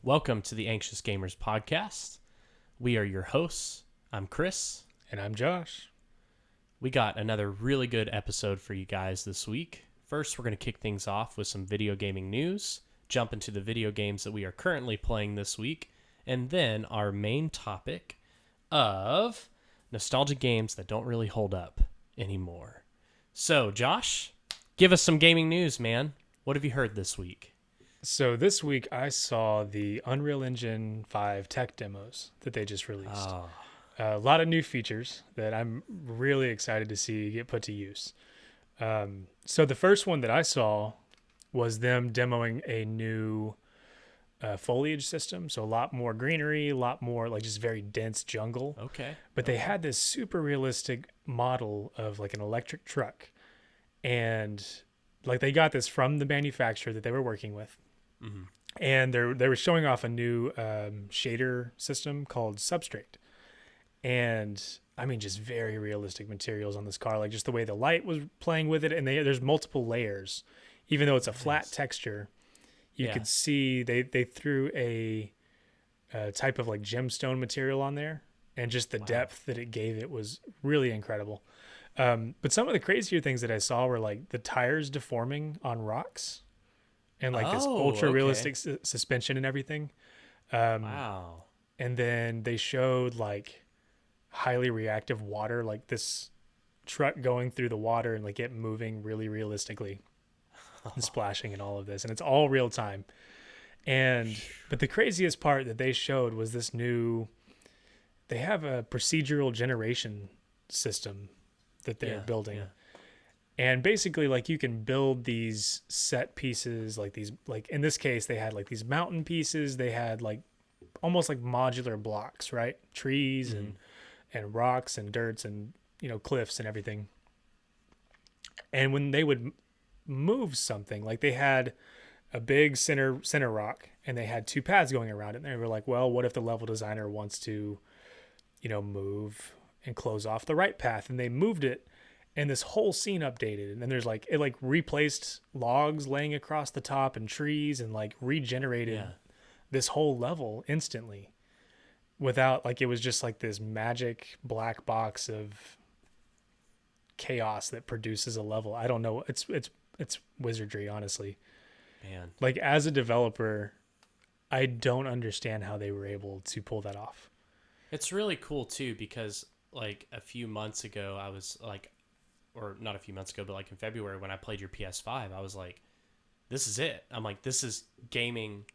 Welcome to the Anxious Gamers podcast. We are your hosts. I'm Chris. And I'm Josh. We got another really good episode for you guys this week. First, we're going to kick things off with some video gaming news, jump into the video games that we are currently playing this week, and then our main topic of nostalgia games that don't really hold up anymore. So, Josh, give us some gaming news, man. What have you heard this week? So this week I saw the Unreal Engine 5 tech demos that they just released. Oh. A lot of new features that I'm really excited to see get put to use. So the first one that I saw was them demoing a new foliage system. So a lot more greenery, a lot more like just very dense jungle. Okay. But they had this super realistic model of like an electric truck. And like they got this from the manufacturer that they were working with. Mm-hmm. And they were showing off a new shader system called Substrate. And I mean, just very realistic materials on this car, like just the way the light was playing with it. And there's multiple layers, even though it's a flat texture. You could see they threw a type of like gemstone material on there, and just the depth that it gave it was really incredible. But some of the crazier things that I saw were like the tires deforming on rocks, and like this ultra realistic suspension and everything. Wow. And then they showed like highly reactive water, like this truck going through the water and like it moving really realistically and splashing and all of this. And it's all real time. But the craziest part that they showed was this they have a procedural generation system that they're building. Yeah. And basically like you can build these set pieces, like in this case, they had like these mountain pieces. They had like almost like modular blocks, right? Trees and rocks and dirts and, cliffs and everything. And when they would move something, like they had a big center rock and they had two paths going around it. And they were like, well, what if the level designer wants to, move and close off the right path? And they moved it, and this whole scene updated. And then there's like, it like replaced logs laying across the top and trees and like regenerated this whole level instantly without like, it was just like this magic black box of chaos that produces a level. I don't know. It's wizardry, honestly. Man. Like as a developer, I don't understand how they were able to pull that off. It's really cool too, because like a few months ago, I was like, or not a few months ago, but like in February when I played your PS5, I was like, this is it. I'm like, this is gaming.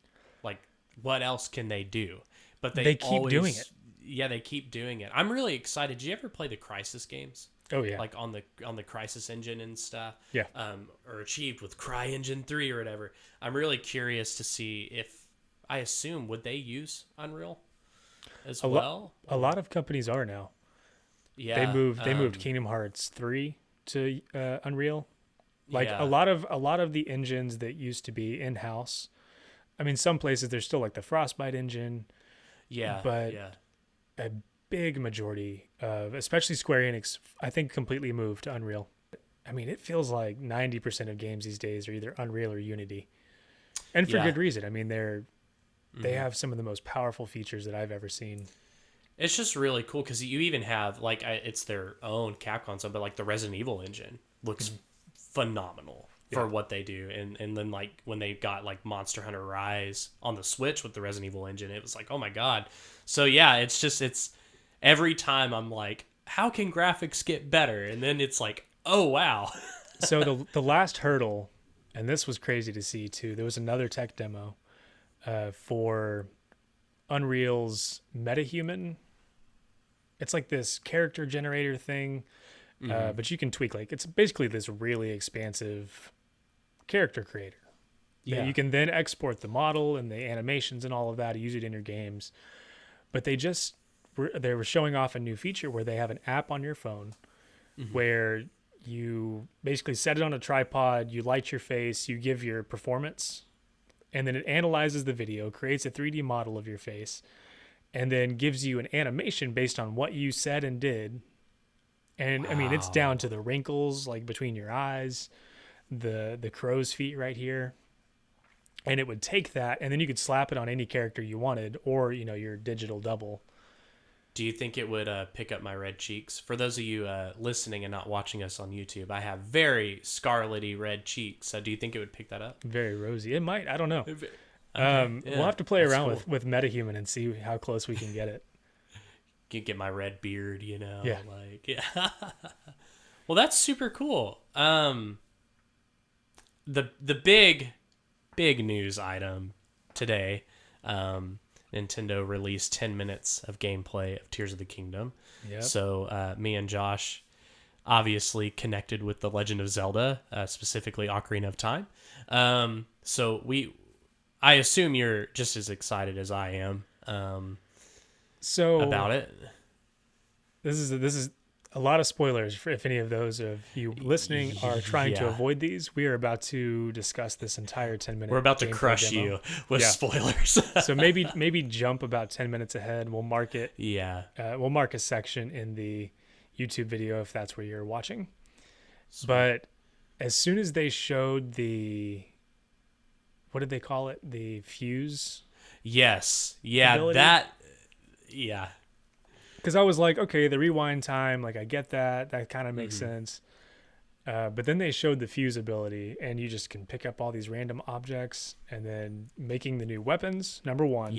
Like, what else can they do? But they keep doing it. Yeah, they keep doing it. I'm really excited. Did you ever play the Crysis games? Oh yeah. Like on the Crysis engine and stuff. Yeah. Or achieved with CryEngine 3 or whatever. I'm really curious to see if, I assume, would they use Unreal as well? A lot of companies are now. Yeah. They moved Kingdom Hearts 3 to Unreal. Like a lot of the engines that used to be in-house. I mean, some places there's still like the Frostbite engine. Yeah. But a big majority of, especially Square Enix, I think completely moved to Unreal. I mean, it feels like 90% of games these days are either Unreal or Unity. And for good reason. I mean, they have some of the most powerful features that I've ever seen. It's just really cool because you even have, like, it's their own Capcom stuff, but like the Resident Evil engine looks phenomenal for what they do. And then like when they got like Monster Hunter Rise on the Switch with the Resident Evil engine, it was like, oh my God. So yeah, it's every time I'm like, how can graphics get better? And then it's like, oh wow. So the last hurdle, and this was crazy to see too, there was another tech demo for Unreal's MetaHuman. It's like this character generator thing, but you can tweak, like it's basically this really expansive character creator. Yeah, you can then export the model and the animations and all of that, use it in your games. But they were showing off a new feature where they have an app on your phone where you basically set it on a tripod, you light your face, you give your performance, and then it analyzes the video, creates a 3D model of your face, and then gives you an animation based on what you said and did. And I mean, it's down to the wrinkles like between your eyes, the crow's feet right here. and it would take that, and then you could slap it on any character you wanted, or your digital double. Do you think it would pick up my red cheeks? For those of you listening and not watching us on YouTube, I have very scarlety red cheeks. Do you think it would pick that up? Very rosy. It might. I don't know. Okay, We'll have to play around cool. with MetaHuman and see how close we can get it. Get my red beard, Yeah. yeah. Well, that's super cool. The big news item today, Nintendo released 10 minutes of gameplay of Tears of the Kingdom. Yep. So me and Josh obviously connected with The Legend of Zelda, specifically Ocarina of Time. So I assume you're just as excited as I am about it. This is a lot of spoilers for if any of those of you listening are trying to avoid these. We are about to discuss this entire 10-minute. We're about to crush demo. you with spoilers. So maybe jump about 10 minutes ahead. We'll mark it. Yeah. We'll mark a section in the YouTube video if that's where you're watching. Sweet. But as soon as they showed what did they call it? The fuse? Yes. Yeah, ability? Yeah. Because I was like, okay, the rewind time, like I get that. That kind of makes sense. But then they showed the fuse ability, and you just can pick up all these random objects, and then making the new weapons. Number one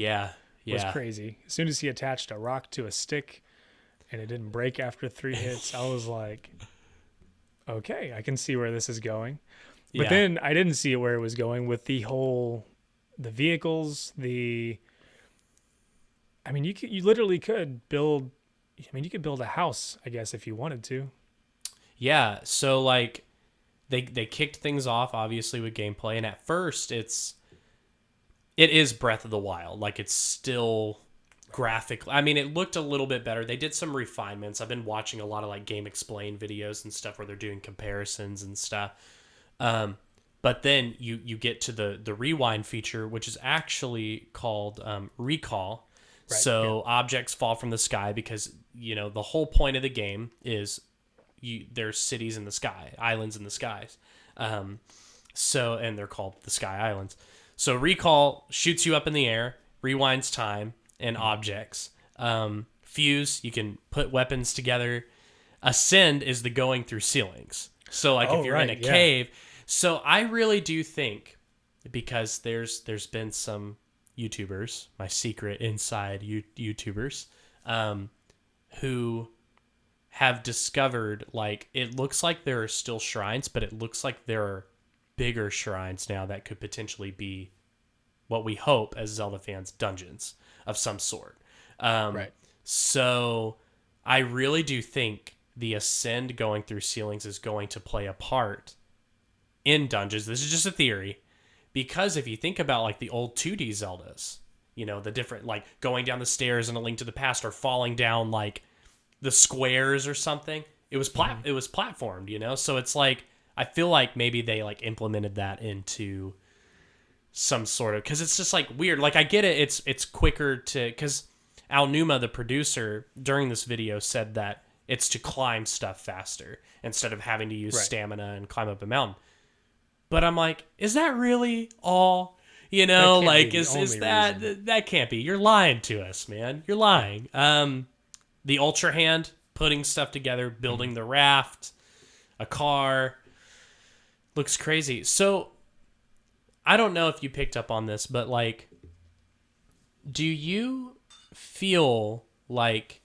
was crazy. As soon as he attached a rock to a stick and it didn't break after 3 hits, I was like, okay, I can see where this is going. But then I didn't see where it was going with the vehicles, you literally could build. You could build a house, I guess, if you wanted to. Yeah. So like, they kicked things off obviously with gameplay, and at first it is Breath of the Wild. Like, it's still graphically. I mean, it looked a little bit better. They did some refinements. I've been watching a lot of like Game Explain videos and stuff where they're doing comparisons and stuff. But then you get to the rewind feature, which is actually called recall. Right, so objects fall from the sky because, the whole point of the game is there's cities in the sky, islands in the skies. And they're called the Sky Islands. So recall shoots you up in the air, rewinds time and objects. Fuse, you can put weapons together. Ascend is the going through ceilings. So like if you're in a cave. So I really do think, because there's been some YouTubers, my secret inside YouTubers, who have discovered, like, it looks like there are still shrines, but it looks like there are bigger shrines now that could potentially be what we hope as Zelda fans, dungeons of some sort. So I really do think the Ascend going through ceilings is going to play a part in dungeons. This is just a theory. Because if you think about like the old 2D Zeldas, the different, like going down the stairs in A Link to the Past or falling down like the squares or something, it was platformed, so it's like, I feel like maybe they like implemented that into some sort of, because it's just like weird. Like, I get it, it's quicker to, because Al Numa, the producer, during this video said that it's to climb stuff faster instead of having to use stamina and climb up a mountain. But I'm like, is that really all? Like, is that can't be. You're lying to us, man. You're lying. The Ultra Hand, putting stuff together, building the raft, a car, looks crazy. So I don't know if you picked up on this, but like, do you feel like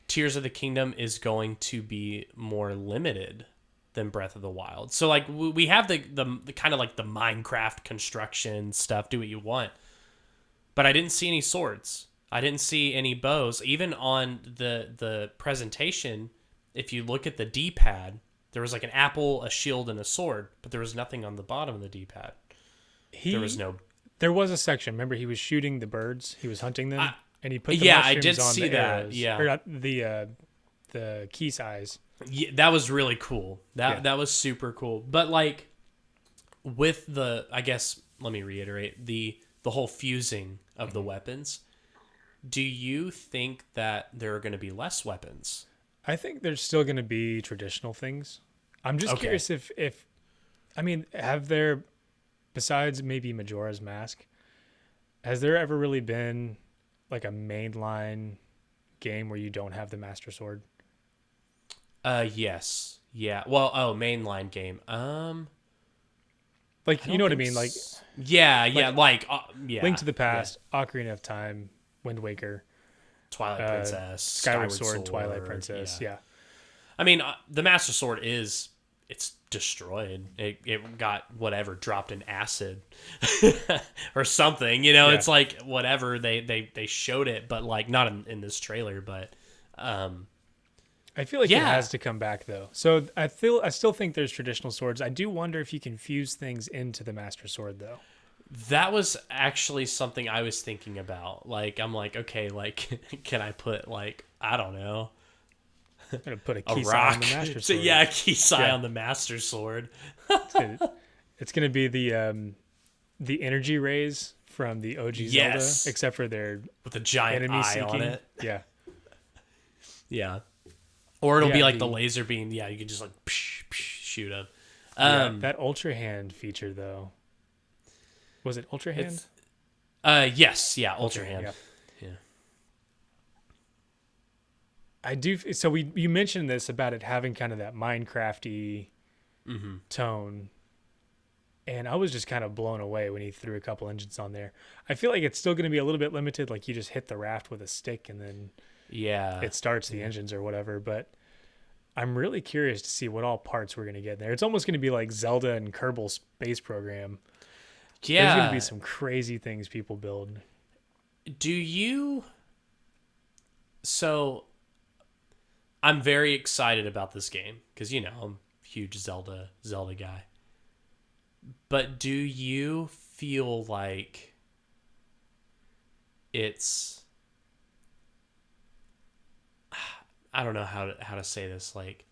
Tears of the Kingdom is going to be more limited than Breath of the Wild? So like, we have the kind of like the Minecraft construction stuff, do what you want, but I didn't see any swords, I didn't see any bows. Even on the presentation, if you look at the D-pad, there was like an apple, a shield, and a sword, but there was nothing on the bottom of the D-pad. There was a section, remember, he was shooting the birds, he was hunting them, and he put the I mushrooms did on see the that arrows, yeah, or the key size. Yeah, that was really cool. That was super cool. But like, with I guess, let me reiterate, the whole fusing of the weapons, do you think that there are going to be less weapons? I think there's still going to be traditional things. I'm just curious if have there besides maybe Majora's Mask, has there ever really been like a mainline game where you don't have the Master Sword? Yes. Yeah. Well, mainline game. Like, I you know don't what I think mean? Like, yeah, yeah, like Link yeah, to the yeah. Past, Ocarina of Time, Wind Waker, Twilight Princess, Skyward Skyward Sword, Twilight Sword, Princess. yeah. Yeah. I mean, the Master Sword it's destroyed. It got whatever dropped in acid or something. You know, Yeah. it's like whatever they showed it, but like not in this trailer. But I feel like it yeah, has to come back though. So I still think there's traditional swords. I do wonder if you can fuse things into the Master Sword though. that was actually something I was thinking about. Like, I'm like, okay, like, can I put like I don't know I'm gonna put a a key sign on rock? the Master So Sword. yeah, a key sign Yeah. on the Master Sword. It's gonna be the energy rays from the OG Zelda, Yes, except for their with a giant enemy eye on seeking. it. Yeah. Yeah. Or it'll be Yeah, like the laser beam. Yeah, you can just like shoot them. Yeah, that Ultra Hand feature though. Was it Ultra Hand? Yes, yeah, Ultra Hand. Yeah. Yeah. I do. So you mentioned this about it having kind of that Minecrafty tone, and I was just kind of blown away when he threw a couple engines on there. I feel like it's still going to be a little bit limited. Like you just hit the raft with a stick and then Yeah. it starts the engines or whatever. But I'm really curious to see what all parts we're going to get in there. It's almost going to be like Zelda and Kerbal Space Program. Yeah. There's going to be some crazy things people build. Do you So I'm very excited about this game because I'm a huge Zelda guy. But do you feel like it's I don't know how to say this. Like,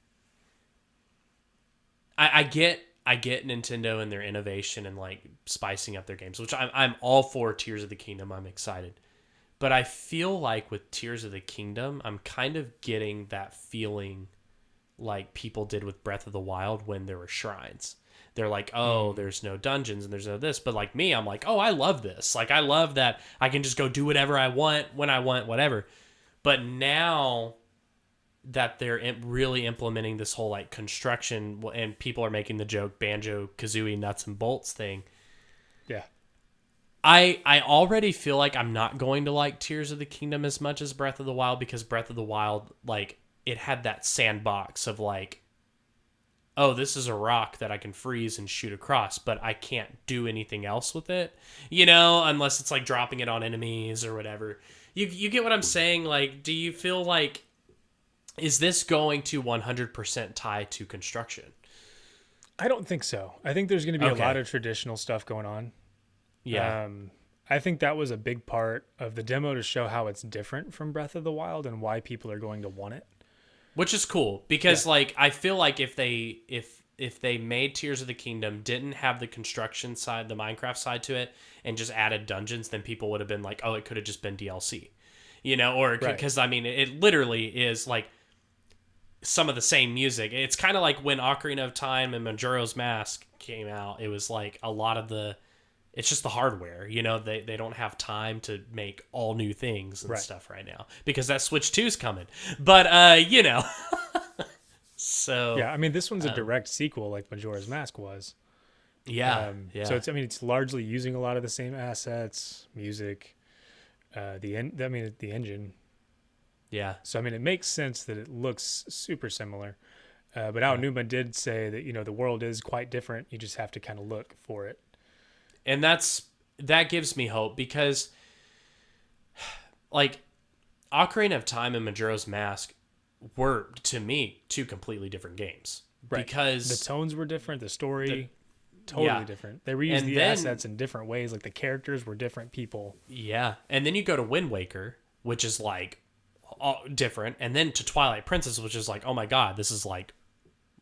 I get Nintendo and their innovation and like spicing up their games, which I'm all for. Tears of the Kingdom, I'm excited, but I feel like with Tears of the Kingdom, I'm kind of getting that feeling like people did with Breath of the Wild when there were shrines. They're like, oh, there's no dungeons and there's no this. But like me, I'm like, oh, I love this. Like, I love that I can just go do whatever I want, when I want, whatever. But now that they're really implementing this whole like construction, and people are making the joke Banjo Kazooie nuts and bolts thing. Yeah. I already feel like I'm not going to like Tears of the Kingdom as much as Breath of the Wild, because Breath of the Wild, like, it had that sandbox of like, oh, this is a rock that I can freeze and shoot across, but I can't do anything else with it, unless it's like dropping it on enemies or whatever. You get what I'm saying? Like, do you feel like, is this going to 100% tie to construction? I don't think so. I think there's going to be a lot of traditional stuff going on. Yeah. I think that was a big part of the demo to show how it's different from Breath of the Wild and why people are going to want it. Which is cool because like I feel like if they made Tears of the Kingdom, didn't have the construction side, the Minecraft side to it, and just added dungeons, then people would have been like, oh, it could have just been DLC, or because I mean it literally is like some of the same music. It's kind of like when Ocarina of Time and Majora's Mask came out. It was like a lot of it's just the hardware, they don't have time to make all new things and stuff right now because that Switch 2's coming. But, so. Yeah, I mean, this one's a direct sequel like Majora's Mask was. Yeah. So it's largely using a lot of the same assets, music, the engine. Yeah. So, I mean, it makes sense that it looks super similar. But Al Newman did say that, the world is quite different. You just have to kind of look for it. And that gives me hope because, like, Ocarina of Time and Majora's Mask were, to me, two completely different games. Right. Because the tones were different, the story totally different. They reused the assets in different ways. Like the characters were different people. Yeah, and then you go to Wind Waker, which is like different, and then to Twilight Princess, which is like, oh my god, this is like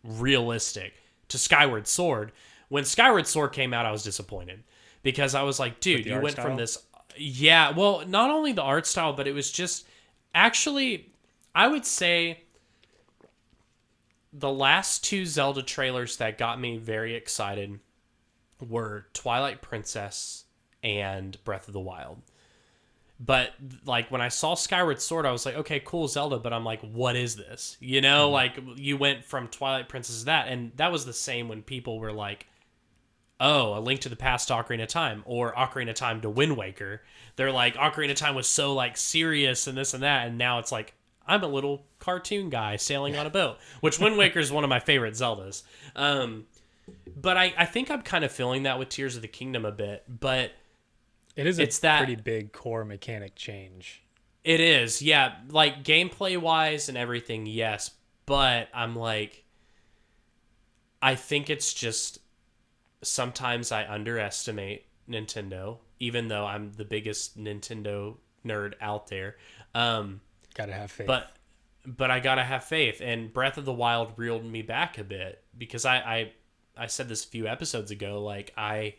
realistic. To Skyward Sword. When Skyward Sword came out, I was disappointed because I was like, dude, you went from this. Yeah, well, not only the art style, but it was just actually, I would say the last two Zelda trailers that got me very excited were Twilight Princess and Breath of the Wild. But like when I saw Skyward Sword, I was like, okay, cool, Zelda. But I'm like, what is this? You know, like you went from Twilight Princess to that, and that was the same when people were like, oh, A Link to the Past to Ocarina of Time, or Ocarina of Time to Wind Waker. They're like, Ocarina of Time was so like serious and this and that, and now it's like, I'm a little cartoon guy sailing on a boat, which Wind Waker is one of my favorite Zeldas. But I think I'm kind of feeling that with Tears of the Kingdom a bit, but it's that pretty big core mechanic change. It is, yeah, like gameplay wise and everything, yes, but I'm like, I think it's just sometimes I underestimate Nintendo, even though I'm the biggest Nintendo nerd out there. Gotta have faith. But I gotta have faith, and Breath of the Wild reeled me back a bit because I said this a few episodes ago. Like I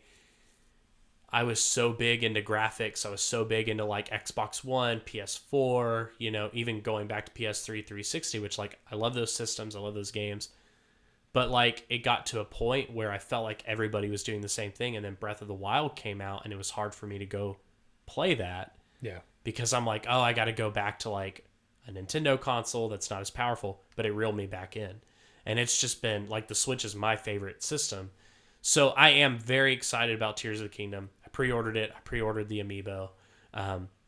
was so big into graphics. I was so big into like Xbox One, PS4. You know, even going back to PS3, 360, which like I love those systems. I love those games. But like it got to a point where I felt like everybody was doing the same thing, and then Breath of the Wild came out, and it was hard for me to go play that. Yeah. Because I'm like, oh, I got to go back to like a Nintendo console that's not as powerful, but it reeled me back in. And it's just been like the Switch is my favorite system. So I am very excited about Tears of the Kingdom. I pre-ordered it. I pre-ordered the Amiibo.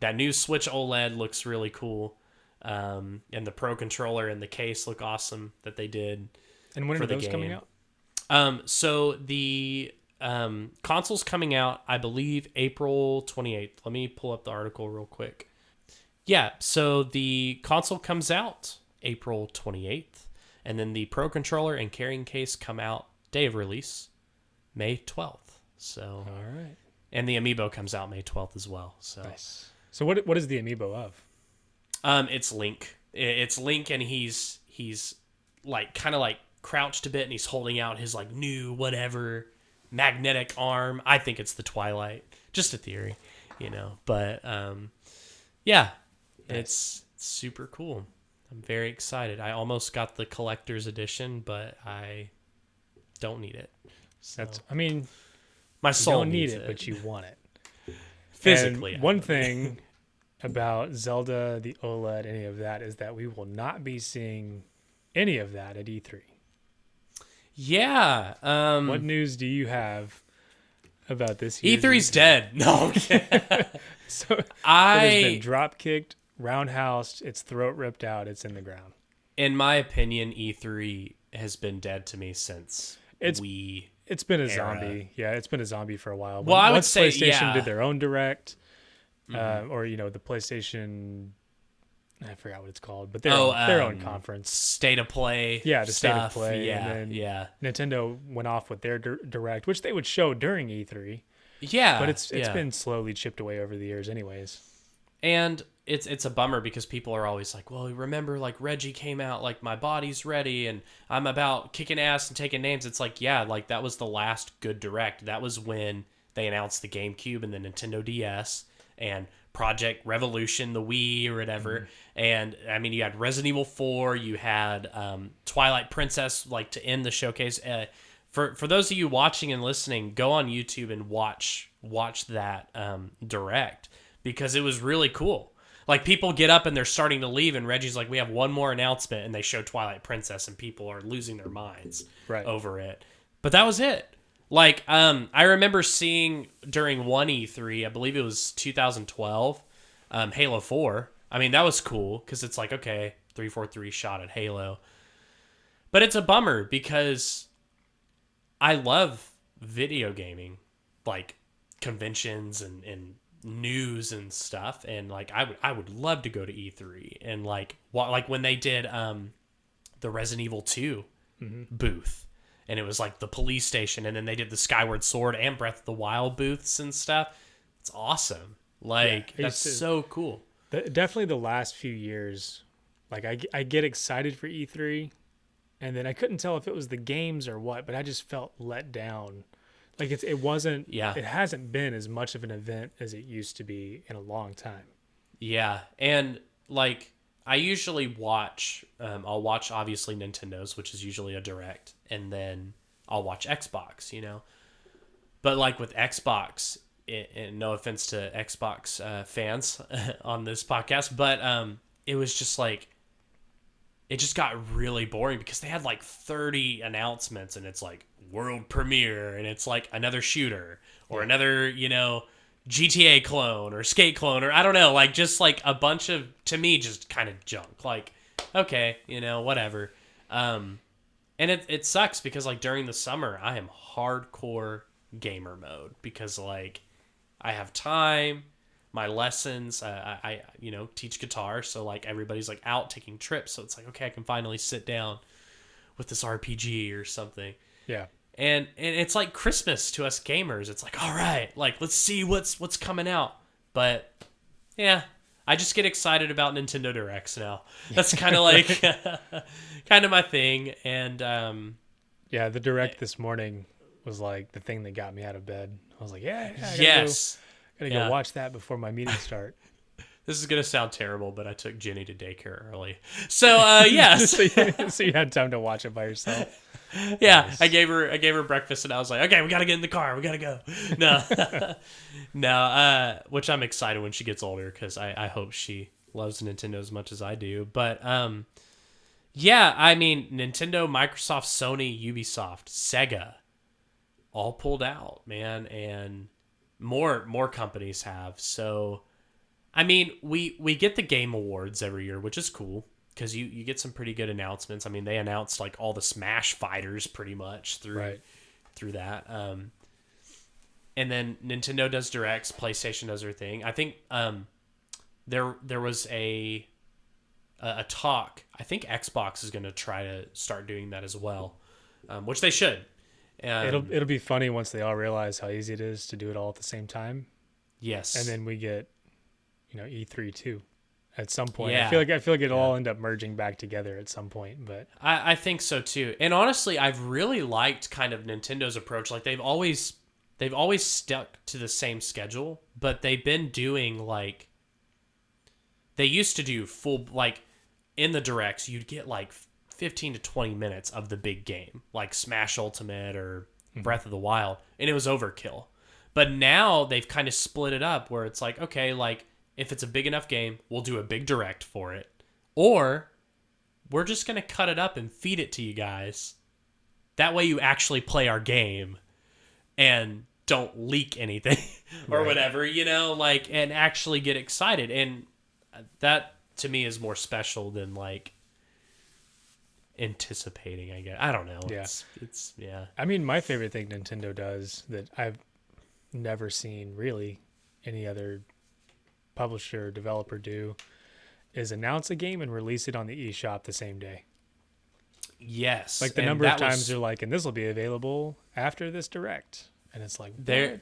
That new Switch OLED looks really cool. And the Pro Controller and the case look awesome that they did. And when are those coming out? So the console's coming out, I believe, April 28th. Let me pull up the article real quick. Yeah, so the console comes out April 28th, and then the Pro Controller and carrying case come out day of release, May 12th. So, all right. And the Amiibo comes out May 12th as well. So, nice. So what is the Amiibo of? It's Link. It's Link, and he's like kind of like crouched a bit, and he's holding out his like new whatever magnetic arm. I think it's the Twilight. Just a theory, you know. But yeah, nice. It's super cool. I'm very excited. I almost got the collector's edition, but I don't need it. So, I mean, my soul you don't need needs it, but you want it. Physically. And one thing about Zelda, the OLED, any of that, is that we will not be seeing any of that at E3. Yeah. What news do you have about this year's E3's dead. No. So it has been drop kicked, roundhoused, its throat ripped out, it's in the ground. In my opinion, E3 has been dead to me since It's been a zombie. Yeah, it's been a zombie for a while. Well, I would say PlayStation did their own direct, or the PlayStation. I forgot what it's called, but their own conference. State of Play. Yeah, the stuff. State of Play. Yeah, and then yeah. Nintendo went off with their direct, which they would show during E3. Yeah, but it's been slowly chipped away over the years, anyways. And it's a bummer because people are always like, well, remember like Reggie came out like my body's ready and I'm about kicking ass and taking names. It's like, yeah, like that was the last good direct. That was when they announced the GameCube and the Nintendo DS and Project Revolution, the Wii or whatever. And I mean, you had Resident Evil 4, you had Twilight Princess like to end the showcase. For those of you watching and listening, go on YouTube and watch that direct because it was really cool. Like people get up and they're starting to leave, and Reggie's like, "We have one more announcement," and they show Twilight Princess, and people are losing their minds over it. But that was it. Like I remember seeing during one E3, I believe it was 2012, Halo 4. I mean, that was cool because it's like, okay, 343 shot at Halo. But it's a bummer because I love video gaming, like conventions and news and stuff, and like I would love to go to E3 and like when they did the Resident Evil 2 booth, and it was like the police station, and then they did the Skyward Sword and Breath of the Wild booths and stuff. It's awesome. Like that's so cool. Definitely the last few years, like I get excited for E3, and then I couldn't tell if it was the games or what, but I just felt let down. Like it wasn't. Yeah. It hasn't been as much of an event as it used to be in a long time. Yeah, and like I usually watch. I'll watch obviously Nintendo's, which is usually a direct, and then I'll watch Xbox. But like with Xbox, and no offense to Xbox fans on this podcast, but it was just like, it just got really boring because they had like 30 announcements, and it's like world premiere, and it's like another shooter or another, GTA clone or skate clone, or I don't know, like just like a bunch of, to me, just kind of junk. Like, okay, whatever. And it sucks because like during the summer I am hardcore gamer mode because like I have time, my lessons, I teach guitar, so like everybody's like out taking trips, so it's like, okay, I can finally sit down with this RPG or something. Yeah. And it's like Christmas to us gamers. It's like, all right, like let's see what's coming out. But yeah, I just get excited about Nintendo Directs now. That's kind of like kind of my thing. And yeah, the Direct this morning was like the thing that got me out of bed. I was like, yeah, I gotta go watch that before my meetings start. This is gonna sound terrible, but I took Jenny to daycare early, so yes. So you had time to watch it by yourself. Yeah, Nice. I gave her breakfast, and I was like, okay, we gotta get in the car, we gotta go. No, no, which I'm excited when she gets older because I hope she loves Nintendo as much as I do. But yeah, I mean, Nintendo, Microsoft, Sony, Ubisoft, Sega, all pulled out, man, and more companies have. So, I mean, we get the Game Awards every year, which is cool because you get some pretty good announcements. I mean, they announced like all the Smash fighters pretty much through that. And then Nintendo does directs, PlayStation does their thing. I think there was a talk. I think Xbox is going to try to start doing that as well, which they should. It'll be funny once they all realize how easy it is to do it all at the same time. Yes. And then we get, E3 too at some point. Yeah. I feel like it'll all end up merging back together at some point, but I think so too. And honestly, I've really liked kind of Nintendo's approach. Like they've always stuck to the same schedule, but they've been doing like, they used to do full, like in the directs, you'd get like 15 to 20 minutes of the big game, like Smash Ultimate or Breath of the Wild, and it was overkill. But now they've kind of split it up where it's like, okay, like if it's a big enough game, we'll do a big direct for it, or we're just going to cut it up and feed it to you guys. That way you actually play our game and don't leak anything or whatever, and actually get excited. And that to me is more special than like anticipating, I guess. I don't know. Yeah. It's yeah. I mean, my favorite thing Nintendo does that I've never seen really any other publisher or developer do is announce a game and release it on the eShop the same day. Yes. Like the number of times they're like, and this will be available after this direct. And it's like, there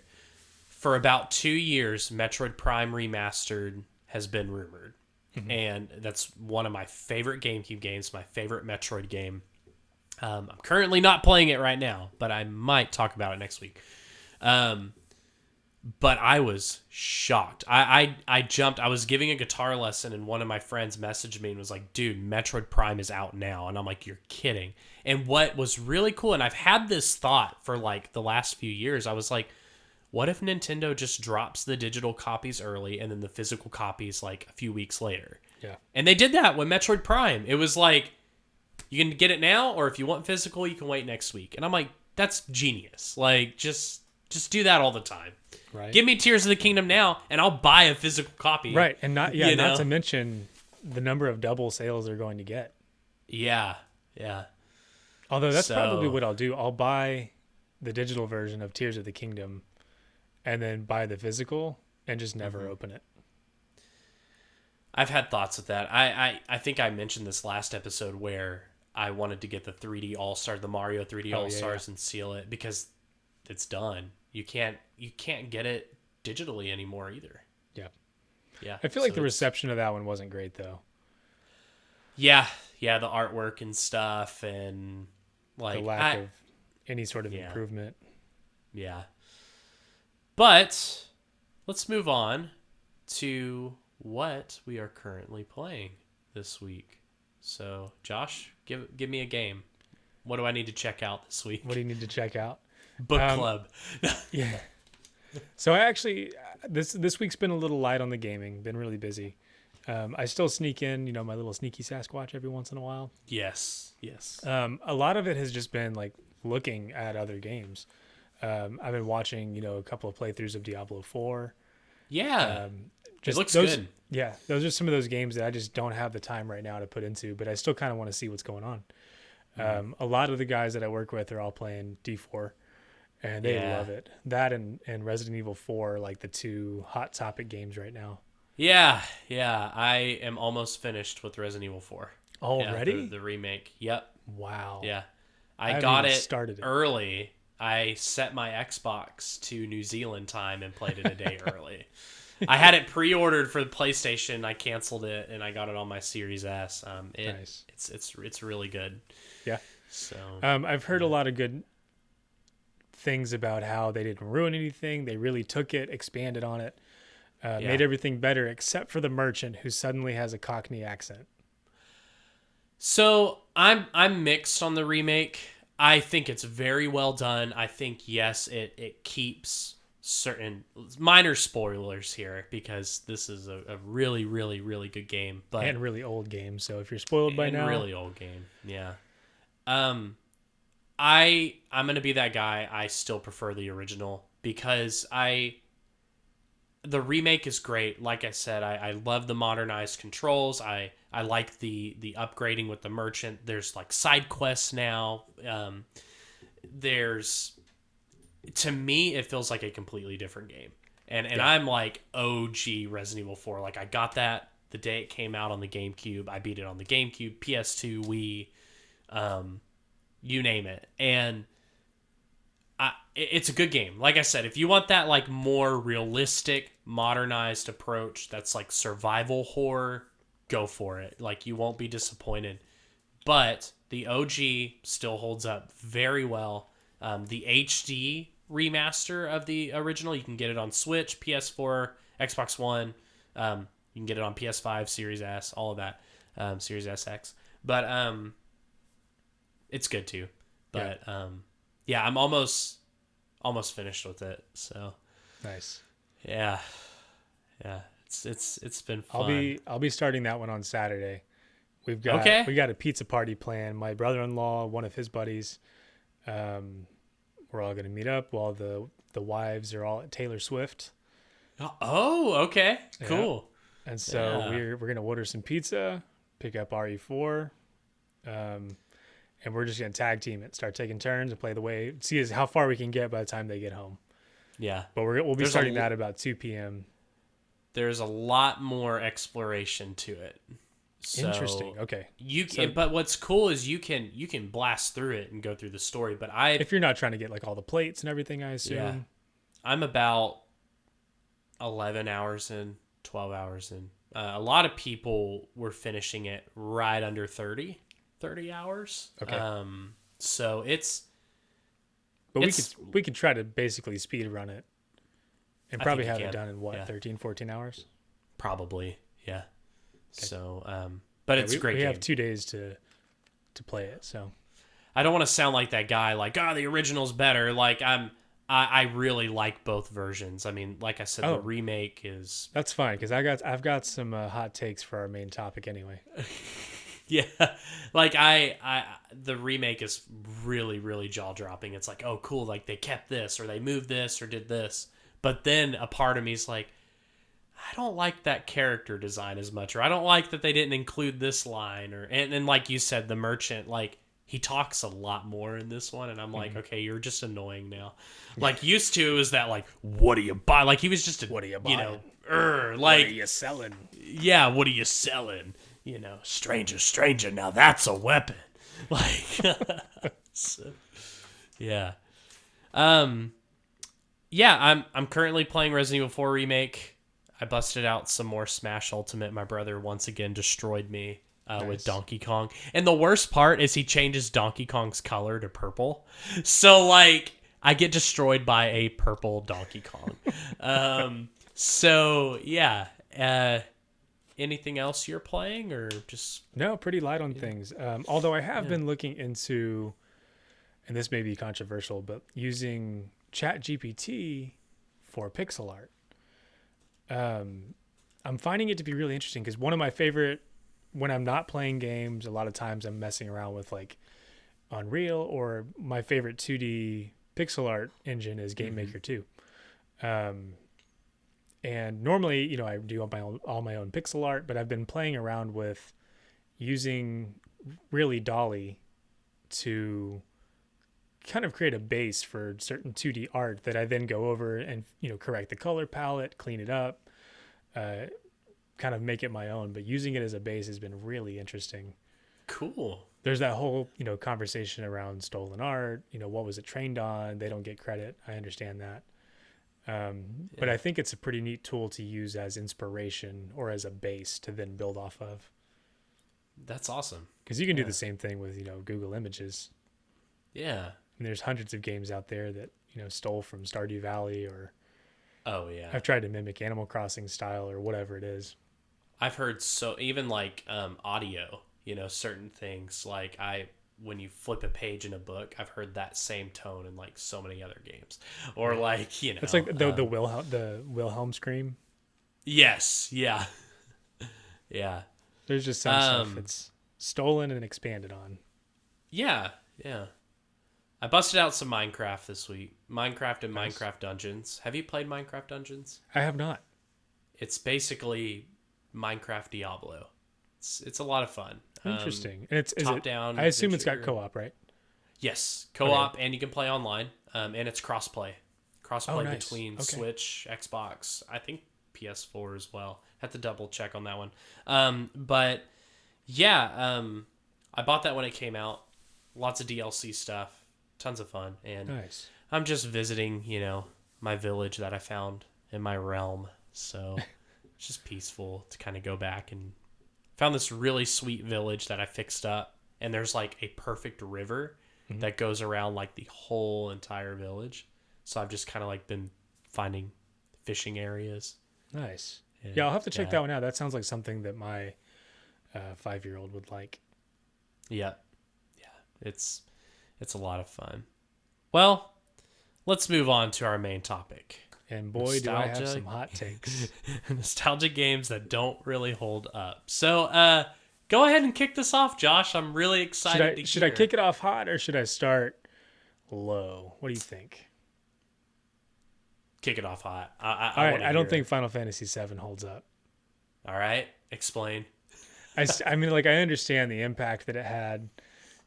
for about 2 years, Metroid Prime Remastered has been rumored. Mm-hmm. And that's one of my favorite GameCube games, my favorite Metroid game. I'm currently not playing it right now, but I might talk about it next week. But I was shocked. I jumped. I was giving a guitar lesson, and one of my friends messaged me and was like, dude, Metroid Prime is out now. And I'm like, you're kidding. And what was really cool, and I've had this thought for like the last few years, I was like, what if Nintendo just drops the digital copies early and then the physical copies like a few weeks later? Yeah. And they did that with Metroid Prime. It was like, you can get it now, or if you want physical, you can wait next week. And I'm like, that's genius. Like, just do that all the time. Right. Give me Tears of the Kingdom now, and I'll buy a physical copy. Right, and not to mention the number of double sales they're going to get. Yeah, yeah. Although that's probably what I'll do. I'll buy the digital version of Tears of the Kingdom and then buy the physical and just never open it. I've had thoughts with that. I think I mentioned this last episode where I wanted to get the 3D All-Star, the Mario 3D All-Stars and seal it because it's done. You can't get it digitally anymore either. Yeah. Yeah. I feel like the reception of that one wasn't great though. Yeah. Yeah, the artwork and stuff and like the lack of any sort of improvement. Yeah. But let's move on to what we are currently playing this week. So, Josh, give me a game. What do I need to check out this week? What do you need to check out? Book club. Yeah. So I actually this week's been a little light on the gaming. Been really busy. I still sneak in, my little sneaky Sasquatch every once in a while. Yes. A lot of it has just been like looking at other games. I've been watching, a couple of playthroughs of Diablo 4. Yeah. Just it looks those, good. Yeah, those are some of those games that I just don't have the time right now to put into, but I still kind of want to see what's going on. A lot of the guys that I work with are all playing D4, and they love it. That and Resident Evil 4 are like the two hot topic games right now. Yeah. I am almost finished with Resident Evil 4. Already? Yeah, the remake. Yep. Wow. Yeah. I I haven't got even it started it. early. I set my Xbox to New Zealand time and played it a day early. I had it pre-ordered for the PlayStation. I canceled it and I got it on my Series S. Nice. It's really good. Yeah. So I've heard a lot of good things about how they didn't ruin anything. They really took it, expanded on it, made everything better, except for the merchant who suddenly has a Cockney accent. So I'm mixed on the remake. I think it's very well done. I think yes, it keeps certain minor spoilers here because this is a really really really good game, but And really old game. So if you're spoiled by now, really old game, yeah. I'm gonna be that guy. I still prefer the original because the remake is great. Like I said, I love the modernized controls. I like the upgrading with the merchant. There's like side quests now. To me, it feels like a completely different game. And I'm like OG Resident Evil 4. Like I got that the day it came out on the GameCube. I beat it on the GameCube, PS2, Wii, you name it. And it's a good game. Like I said, if you want that like more realistic, modernized approach that's like survival horror, go for it. Like you won't be disappointed. But the OG still holds up very well. The HD remaster of the original, you can get it on Switch, PS4, Xbox One. You can get it on PS5, Series S, all of that, Series SX. But it's good too. But I'm almost finished with it. So nice. Yeah. It's been fun. I'll be starting that one on Saturday. We got a pizza party planned. My brother-in-law, one of his buddies, we're all going to meet up while the wives are all at Taylor Swift. Oh, okay. Cool. Yeah. And so we're going to order some pizza, pick up RE4, and we're just going to tag team it, start taking turns and play the way, see how far we can get by the time they get home. Yeah. But we'll be starting that about 2 p.m. There's a lot more exploration to it. So interesting. Okay. But what's cool is you can blast through it and go through the story. But if you're not trying to get like all the plates and everything, I assume. Yeah. I'm about 11 hours in, 12 hours in. A lot of people were finishing it right under 30 hours. Okay. So it's. But we could try to basically speed run it, and probably have it done in 13, 14 hours. Probably, yeah. Okay. So, but it's a great game. We have 2 days to play it, so. I don't want to sound like that guy, like, the original's better. Like, I really like both versions. I mean, like I said, the remake is... That's fine, because I've got some hot takes for our main topic anyway. Yeah, like the remake is really, really jaw-dropping. It's like, oh, cool, like they kept this, or they moved this, or did this. But then a part of me is like, I don't like that character design as much, or I don't like that they didn't include this line, and like you said, the merchant, like he talks a lot more in this one, and I'm like, okay, you're just annoying now. Like used to, is that like, what do you buy? Like he was just what are you buying? like, what are you selling? Yeah, what are you selling? Stranger, now that's a weapon. Like, so, yeah. Yeah, I'm currently playing Resident Evil 4 Remake. I busted out some more Smash Ultimate. My brother once again destroyed me with Donkey Kong. And the worst part is he changes Donkey Kong's color to purple. So, like, I get destroyed by a purple Donkey Kong. So, yeah. Anything else you're playing or just... No, pretty light on things. Although I have been looking into and this may be controversial, but using ChatGPT for pixel art. I'm finding it to be really interesting because one of my favorite, when I'm not playing games, a lot of times I'm messing around with like Unreal, or my favorite 2D pixel art engine is GameMaker 2. And normally, you know, I do all my own pixel art, but I've been playing around with using really Dolly to kind of create a base for certain 2D art that I then go over and, you know, correct the color palette, clean it up, kind of make it my own. But using it as a base has been really interesting. Cool. There's that whole, you know, conversation around stolen art. You know, what was it trained on? They don't get credit. I understand that. But I think it's a pretty neat tool to use as inspiration or as a base to then build off of. That's awesome. Because you can do the same thing with, you know, Google Images. Yeah. And there's hundreds of games out there that, you know, stole from Stardew Valley, or I've tried to mimic Animal Crossing style or whatever it is. I've heard even like audio, you know, certain things like when you flip a page in a book, I've heard that same tone in like so many other games, or like, you know, it's like the Wilhelm scream. Yes. Yeah. Yeah. There's just some stuff that's stolen and expanded on. Yeah. Yeah. I busted out some Minecraft this week. Minecraft and Minecraft Dungeons. Have you played Minecraft Dungeons? I have not. It's basically Minecraft Diablo. It's a lot of fun. Interesting. And it's top down. I assume it's got co-op, right? Yes, co-op, and you can play online. And it's cross-play. Cross-play nice. between Okay. Switch, Xbox, I think PS4 as well. Have to double check on that one. But yeah, I bought that when it came out. Lots of DLC stuff. Tons of fun. And nice. I'm just visiting, you know, my village that I found in my realm. So it's just peaceful to kind of go back, and found this really sweet village that I fixed up. And there's like a perfect river that goes around like the whole entire village. So I've just kind of like been finding fishing areas. Nice. Yeah, I'll have to check that one out. That sounds like something that my 5-year-old would like. Yeah. Yeah. It's a lot of fun. Well, let's move on to our main topic. And boy, do I have some hot takes. Nostalgia games that don't really hold up. So, go ahead and kick this off, Josh. I'm really excited Should I kick it off hot, or should I start low? What do you think? Kick it off hot. I don't think Final Fantasy VII holds up. All right. Explain. I mean, like, I understand the impact that it had,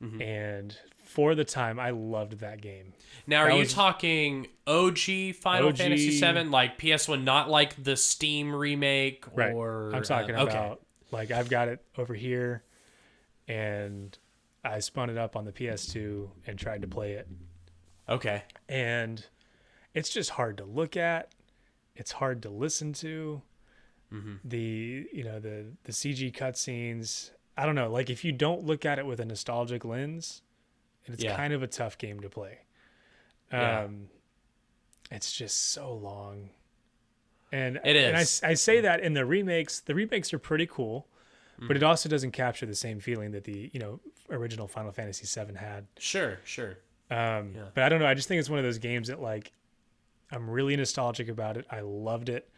and for the time, I loved that game. Now, are you talking OG Final Fantasy VII, like PS1, not like the Steam remake? Right. Or I'm talking about, like, I've got it over here, and I spun it up on the PS2 and tried to play it. Okay. And it's just hard to look at. It's hard to listen to. The CG cutscenes. I don't know. Like, if you don't look at it with a nostalgic lens, it's kind of a tough game to play. It's just so long. And it is. And I say that in the remakes are pretty cool, but it also doesn't capture the same feeling that the, you know, original Final Fantasy VII had. Sure. But I don't know. I just think it's one of those games that, like, I'm really nostalgic about it. I loved it.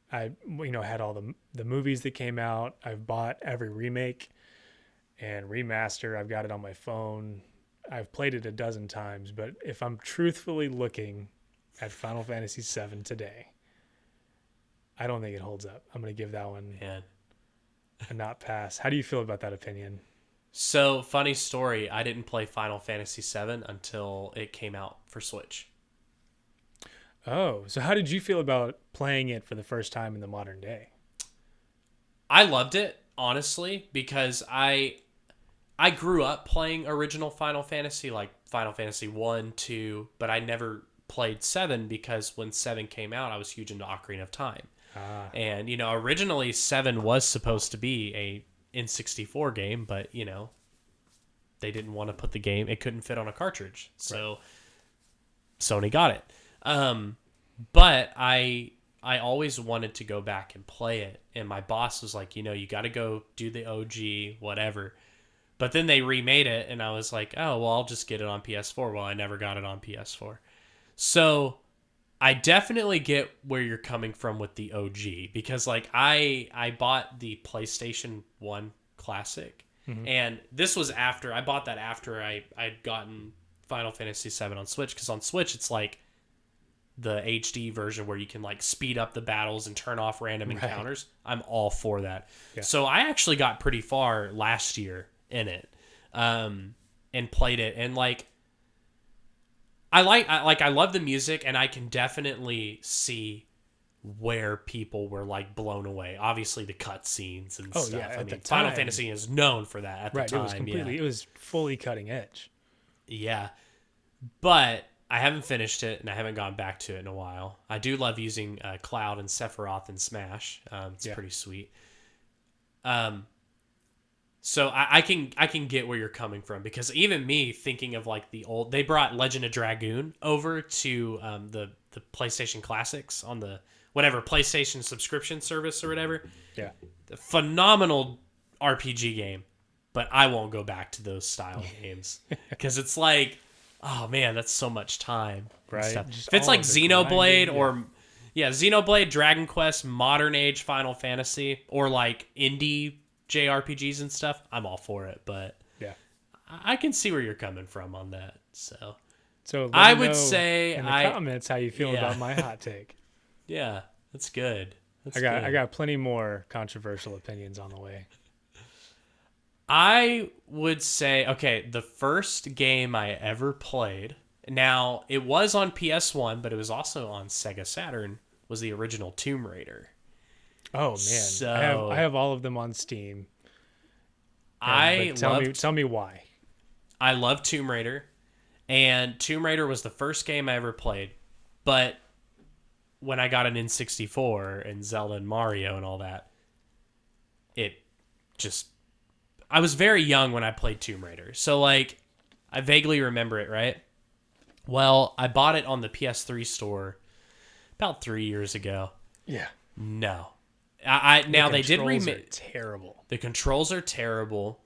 I, you know, had all the movies that came out. I've bought every remake and remaster. I've got it on my phone. I've played it a dozen times, but if I'm truthfully looking at Final Fantasy VII today, I don't think it holds up. I'm going to give that one a not pass. How do you feel about that opinion? So, funny story, I didn't play Final Fantasy VII until it came out for Switch. Oh, so how did you feel about playing it for the first time in the modern day? I loved it, honestly, because I grew up playing original Final Fantasy, like Final Fantasy 1, 2, but I never played 7 because when 7 came out, I was huge into Ocarina of Time. And, you know, originally 7 was supposed to be a N64 game, but, you know, they didn't want to put the game, it couldn't fit on a cartridge. So Sony got it. But I always wanted to go back and play it. And my boss was like, you know, you got to go do the OG, whatever. But then they remade it, and I was like, oh, well, I'll just get it on PS4. Well, I never got it on PS4. So I definitely get where you're coming from with the OG, because like I bought the PlayStation 1 Classic, and this was after I bought that after I'd gotten Final Fantasy 7 on Switch, because on Switch it's like the HD version where you can like speed up the battles and turn off random encounters. I'm all for that. Yeah. So I actually got pretty far last year in it, and played it, and like I love the music, and I can definitely see where people were like blown away. Obviously the cutscenes and stuff. Yeah, I mean, Final Fantasy is known for that at the time. It was completely, it was fully cutting edge. Yeah. But I haven't finished it, and I haven't gone back to it in a while. I do love using Cloud and Sephiroth in Smash. It's pretty sweet. So I can get where you're coming from, because even me thinking of like they brought Legend of Dragoon over to the PlayStation Classics on the whatever PlayStation subscription service or whatever. Yeah, phenomenal RPG game, but I won't go back to those style games, because it's like, oh man, that's so much time. Right. If it's like Xenoblade Xenoblade, Dragon Quest, modern age Final Fantasy, or like indie JRPGs and stuff, I'm all for it. But yeah, I can see where you're coming from on that. So I would say in the comments how you feel about my hot take. Yeah, that's good. I got plenty more controversial opinions on the way. I would say, okay, the first game I ever played, now it was on PS1, but it was also on Sega Saturn, was the original Tomb Raider. Oh man, so, I have all of them on Steam. Tell me why. I love Tomb Raider, and Tomb Raider was the first game I ever played. But when I got an N64 and Zelda and Mario and all that, I was very young when I played Tomb Raider, so like I vaguely remember it, right? Well, I bought it on the PS3 store about 3 years ago. Yeah. No. They did remake. Terrible. The controls are terrible,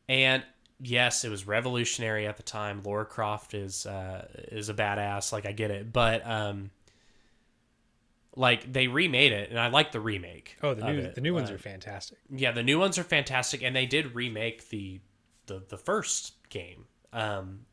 and yes, it was revolutionary at the time. Lara Croft is a badass. Like, I get it, but like they remade it, and I like the remake. Oh, the new ones are fantastic. Yeah, the new ones are fantastic, and they did remake the first game.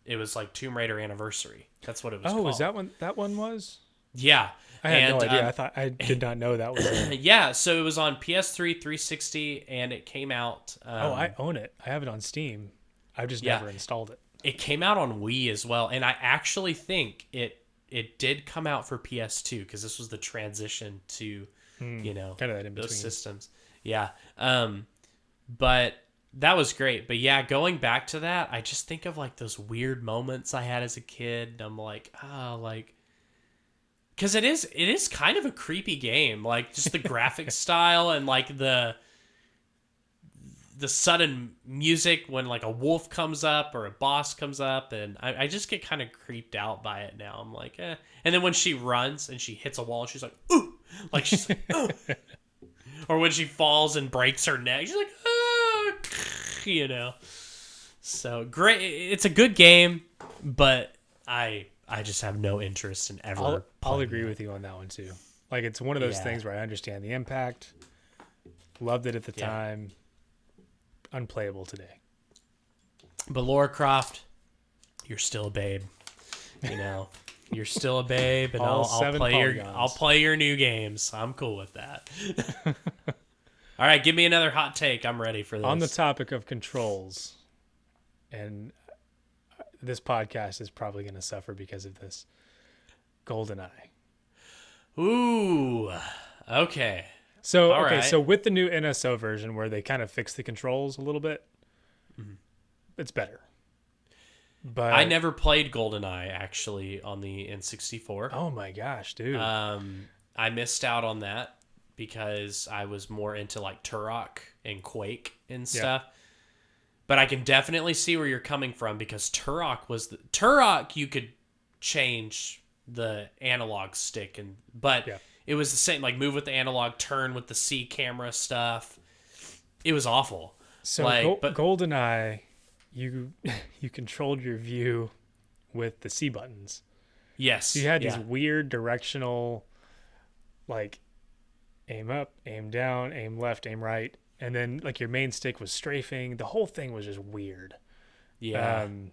It was like Tomb Raider Anniversary. That's what it was called. Oh, is that one was? Yeah. I had no idea. I did not know that was it. Yeah, so it was on PS3, 360, and it came out... I own it. I have it on Steam. I've just never installed it. It came out on Wii as well, and I actually think it did come out for PS2, because this was the transition to, kind of that in those between systems. Yeah. But that was great. But yeah, going back to that, I just think of like those weird moments I had as a kid. I'm like, because it is kind of a creepy game, like just the graphic style, and like the sudden music when like a wolf comes up or a boss comes up, and I just get kind of creeped out by it now. I'm like, eh. And then when she runs and she hits a wall, she's like, ooh, like she's like, oh. Or when she falls and breaks her neck, she's like, ah, So great. It's a good game, but I just have no interest in ever. I'll agree with you on that one too. Like, it's one of those things where I understand the impact, loved it at the time, unplayable today. But Lara Croft, you're still a babe. You're still a babe, and I'll play your new games. I'm cool with that. All right, give me another hot take. I'm ready for this. On the topic of controls, and this podcast is probably going to suffer because of this. GoldenEye. Ooh, okay. So with the new NSO version where they kind of fix the controls a little bit, it's better. But I never played GoldenEye actually on the N64. Oh my gosh, dude. I missed out on that because I was more into like Turok and Quake and stuff. But I can definitely see where you're coming from, because Turok you could change the analog stick, but it was the same, like move with the analog, turn with the C camera stuff. It was awful. So Like, but GoldenEye, you you controlled your view with the C buttons. So you yes, had these yeah, weird directional, like aim up, aim down, aim left, aim right, and then like your main stick was strafing. The whole thing was just weird. yeah. Um,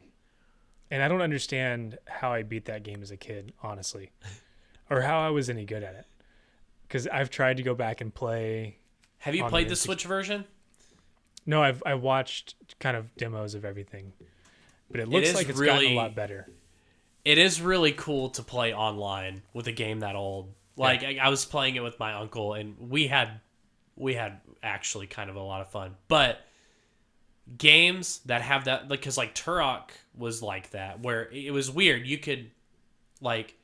and I don't understand how I beat that game as a kid, honestly, or how I was any good at it. Because I've tried to go back and play Have you on the played the N64. Switch version? No, I watched kind of demos of everything, but it It looks is like it's gotten a lot really, better. it is really cool to play online with a game that old. Yeah, Like I was playing it with my uncle, and we had actually kind of a lot of fun. But games that have that, like, because like Turok was like that, where it was weird. You could like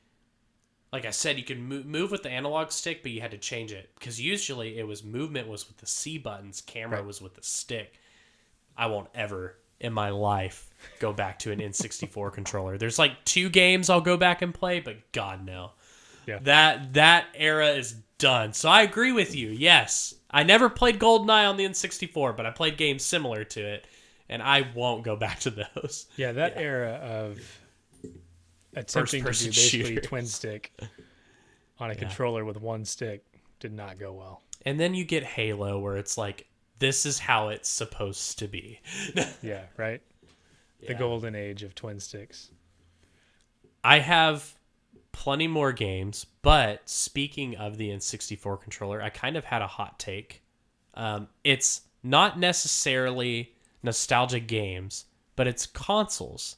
I said, you could move with the analog stick, but you had to change it because usually it was movement was with the C buttons, camera right. was with the stick. I won't ever in my life go back to an N64 controller. There's like 2 games I'll go back and play, but God no. Yeah. That era is done. So I agree with you. Yes. I never played GoldenEye on the N64, but I played games similar to it, and I won't go back to those. Yeah, that era of attempting to do First-person basically shooters. twin stick on a controller with one stick did not go well. And then you get Halo where it's like, this is how it's supposed to be. Yeah, right? The Yeah. golden age of twin sticks. I have plenty more games, but speaking of the N64 controller, I kind of had a hot take. It's not necessarily nostalgic games, but it's consoles.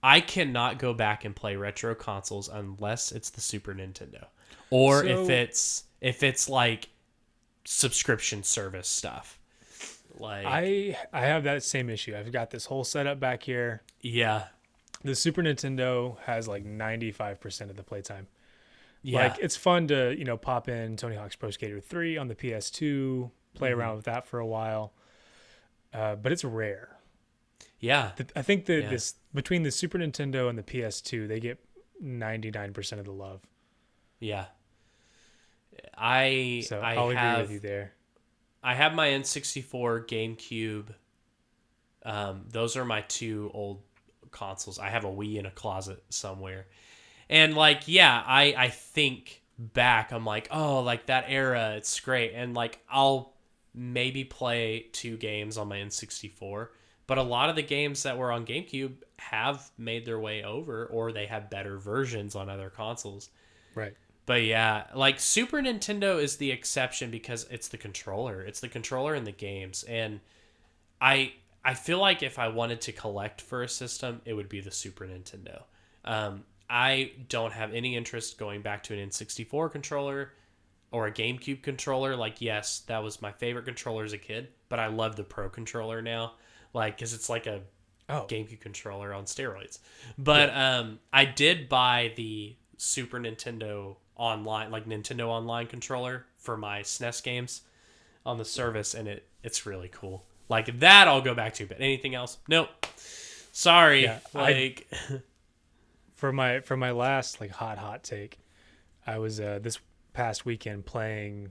I cannot go back and play retro consoles unless it's the Super Nintendo, or So- if it's like subscription service stuff. Like, I have that same issue. I've got this whole setup back here. yeah, The Super Nintendo has like 95% of the playtime. yeah, Like it's fun to, pop in Tony Hawk's Pro Skater 3 on the PS2, play around with that for a while. But it's rare. yeah, I think that Yeah. this between the Super Nintendo and the PS2, they get 99% of the love. yeah. So I I'll have agree with you there. I have my N64, GameCube. Those are my 2 old consoles. I have a Wii in a closet somewhere. And like, yeah, I think back, I'm like, oh, like that era, it's great. And like, I'll maybe play 2 games on my N64, but a lot of the games that were on GameCube have made their way over, or they have better versions on other consoles. Right. But yeah, like Super Nintendo is the exception because it's the controller. It's the controller and the games. And I feel like if I wanted to collect for a system, it would be the Super Nintendo. I don't have any interest going back to an N64 controller or a GameCube controller. Like, yes, that was my favorite controller as a kid, but I love the Pro controller now. Like, because it's like a GameCube controller on steroids. But I did buy the Super Nintendo online, like Nintendo Online controller for my SNES games on the service, and it's really cool. Like that I'll go back to, but anything else? Nope. Sorry. Yeah, like For my last like hot take, I was this past weekend playing.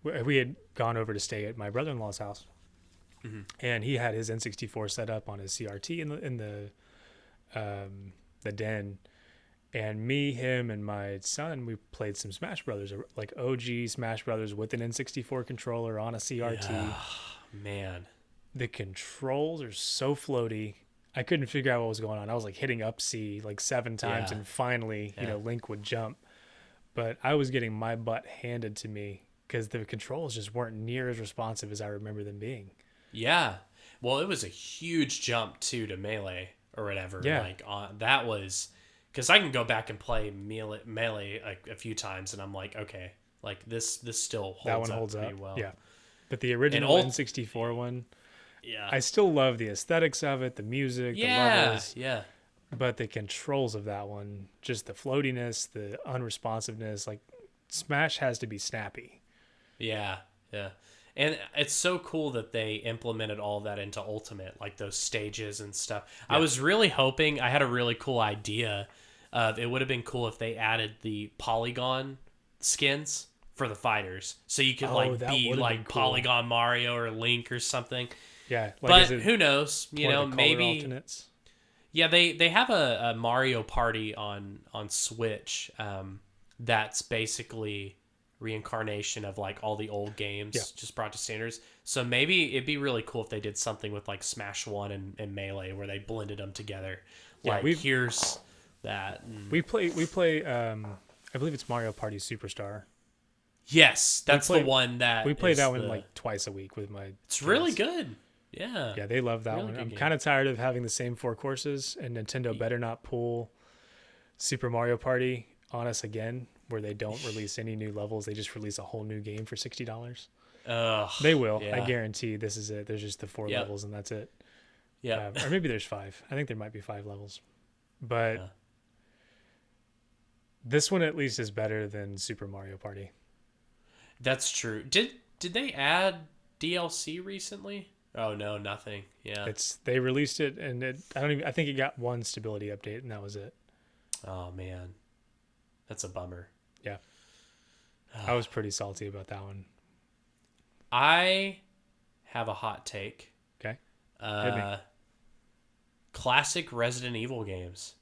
We had gone over to stay at my brother-in-law's house, and he had his N64 set up on his CRT in the den. And me, him, and my son, we played some Smash Brothers, like OG Smash Brothers with an N64 controller on a CRT. yeah, man. The controls are so floaty. I couldn't figure out what was going on. I was like hitting up C like 7 times, Yeah. and finally, Yeah. Link would jump. But I was getting my butt handed to me because the controls just weren't near as responsive as I remember them being. Yeah. Well, it was a huge jump too to Melee or whatever. Yeah. Like that was because I can go back and play Melee a few times, and I'm like, okay, like this still That holds one up holds pretty up. well. Yeah. But the original old- N64 one, Yeah. I still love the aesthetics of it, the music, the yeah. levels. Yeah. But the controls of that one, just the floatiness, the unresponsiveness, like Smash has to be snappy. Yeah, yeah. And it's so cool that they implemented all that into Ultimate, like those stages and stuff. I was really hoping, I had a really cool idea of it would have been cool if they added the polygon skins for the fighters. So you could Oh, like that be would've like been cool. Polygon Mario or Link or something. Yeah, like But is it who knows? You one know, of the color maybe. alternates? Yeah, they have a Mario Party on Switch. That's basically reincarnation of like all the old Yeah, games just brought to standards. So maybe it'd be really cool if they did something with like Smash One and Melee where they blended them together. yeah. Like here's that. We play. I believe it's Mario Party Superstar. Yes, that's play- the one that We play is that one the- like twice a week with my. It's kids. really good. Yeah. Yeah, they love that Really one. good I'm game. kind of tired of having the same 4 courses, and Nintendo better not pull Super Mario Party on us again, where they don't release any new levels. They just release a whole new game for $60. Ugh, They will. I yeah. guarantee this is it. There's just the 4 Yep. levels, and that's it. Yeah. Or maybe there's 5. I think there might be 5 levels. But Yeah. this one at least is better than Super Mario Party. That's true. Did they add DLC recently? Oh no, nothing. Yeah. They released it, and I think it got one stability update, and that was it. Oh man, that's a bummer. Yeah, I was pretty salty about that one. I have a hot take. Okay, hit me. Classic Resident Evil games.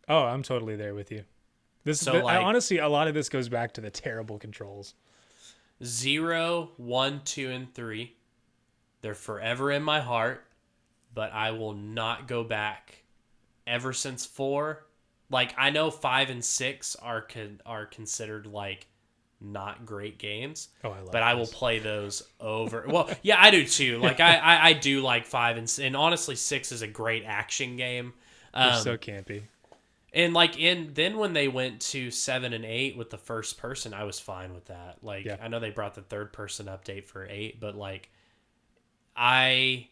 Oh, I'm totally there with you. So, Honestly, a lot of this goes back to the terrible controls. 0, 1, 2, and 3. They're forever in my heart, but I will not go back. Ever since 4, like I know 5 and 6 are considered like not great games. Oh, I love. But I will play those over. Well, yeah, I do too. Like I do like 5 and honestly 6 is a great action game. They're so campy. And then when they went to 7 and 8 with the first person, I was fine with that. Like Yeah. I know they brought the third person update for 8, but like I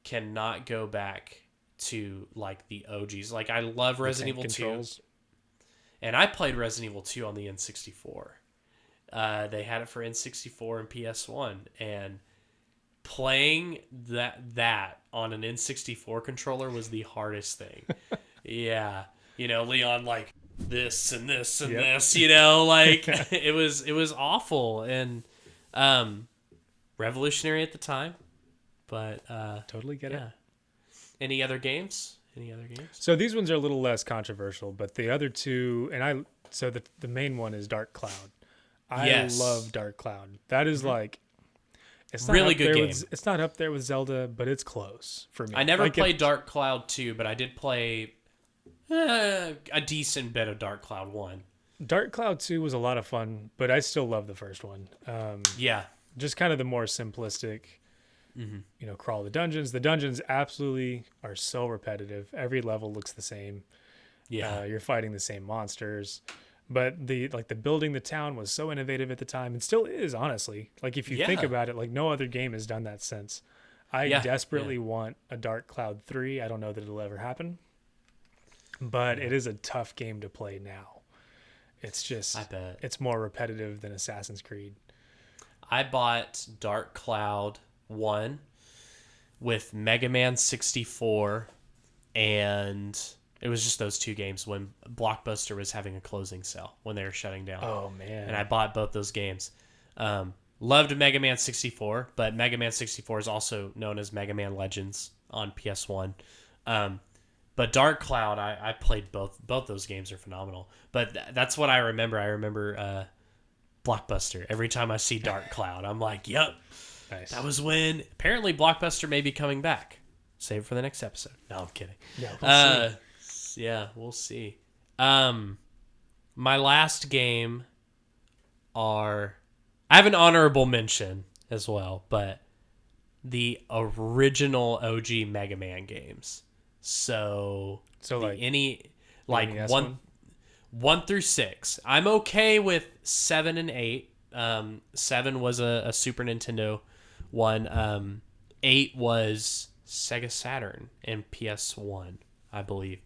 cannot go back to like the OGs. Like I love Resident Evil 2. And I played Resident Evil 2 on the N64. They had it for N64 and PS1, and playing that on an N64 controller was the hardest thing. Yeah. You know, Leon like this and this and this, you know, like it was awful and revolutionary at the time. But Totally get it. Any other games? So these ones are a little less controversial, but the other two, so the main one is Dark Cloud. I love Dark Cloud. That is like, it's not really up good there game. It's not up there with Zelda, but it's close for me. I never Like, played Dark Cloud 2, but I did play a decent bit of Dark Cloud 1. Dark Cloud 2 was a lot of fun, but I still love the first one. Yeah. Just kind of the more simplistic, crawl the dungeons. The dungeons absolutely are so repetitive. Every level looks the same. Yeah. You're fighting the same monsters. But the building the town was so innovative at the time, and still is, honestly. Like if you think about it, like no other game has done that since. I desperately want a Dark Cloud 3. I don't know that it'll ever happen. But it is a tough game to play now. It's just, I bet. it's more repetitive than Assassin's Creed. I bought Dark Cloud 1 with Mega Man 64, and it was just those 2 games when Blockbuster was having a closing sale when they were shutting down. Oh, man. And I bought both those games. Loved Mega Man 64, but Mega Man 64 is also known as Mega Man Legends on PS1. But Dark Cloud, I played both. Both those games are phenomenal. But that's what I remember. I remember Blockbuster. Every time I see Dark Cloud, I'm like, yep. Nice. That was when apparently Blockbuster may be coming back. Save it for the next episode. No, I'm kidding. Yeah, we'll see. Yeah, we'll see. My last game I have an honorable mention as well, but the original OG Mega Man games. So like any NES one 1 through 6. I'm okay with 7 and 8. 7 was a Super Nintendo one. 8 was Sega Saturn and PS1, I believe.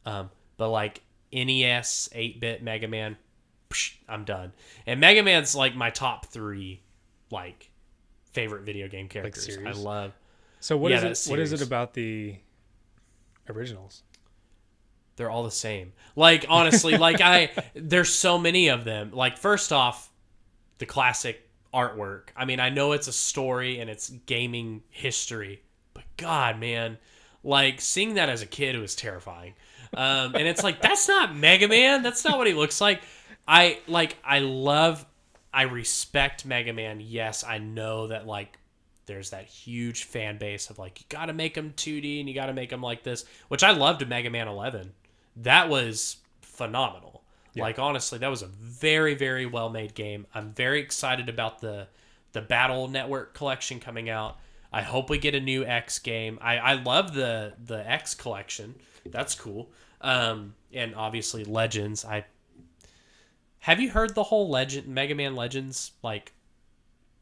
But like NES, 8-bit Mega Man, I'm done. And Mega Man's like my top 3 like favorite video game characters. series? I love. So what that is it series. about the originals? They're all the same. Like honestly, like there's so many of them. Like first off, the classic artwork. I mean, I know it's a story and it's gaming history, but God, man, like seeing that as a kid was terrifying. And it's like, that's not Mega Man. That's not what he looks like. I respect Mega Man. Yes, I know that like there's that huge fan base of like, you got to make him 2D and you got to make him like this, which I loved Mega Man 11. That was phenomenal. Yeah. Like, honestly, that was a very, very well made game. I'm very excited about the Battle Network collection coming out. I hope we get a new X game. I love the X collection. That's cool. And obviously Legends. Have you heard the whole Mega Man Legends like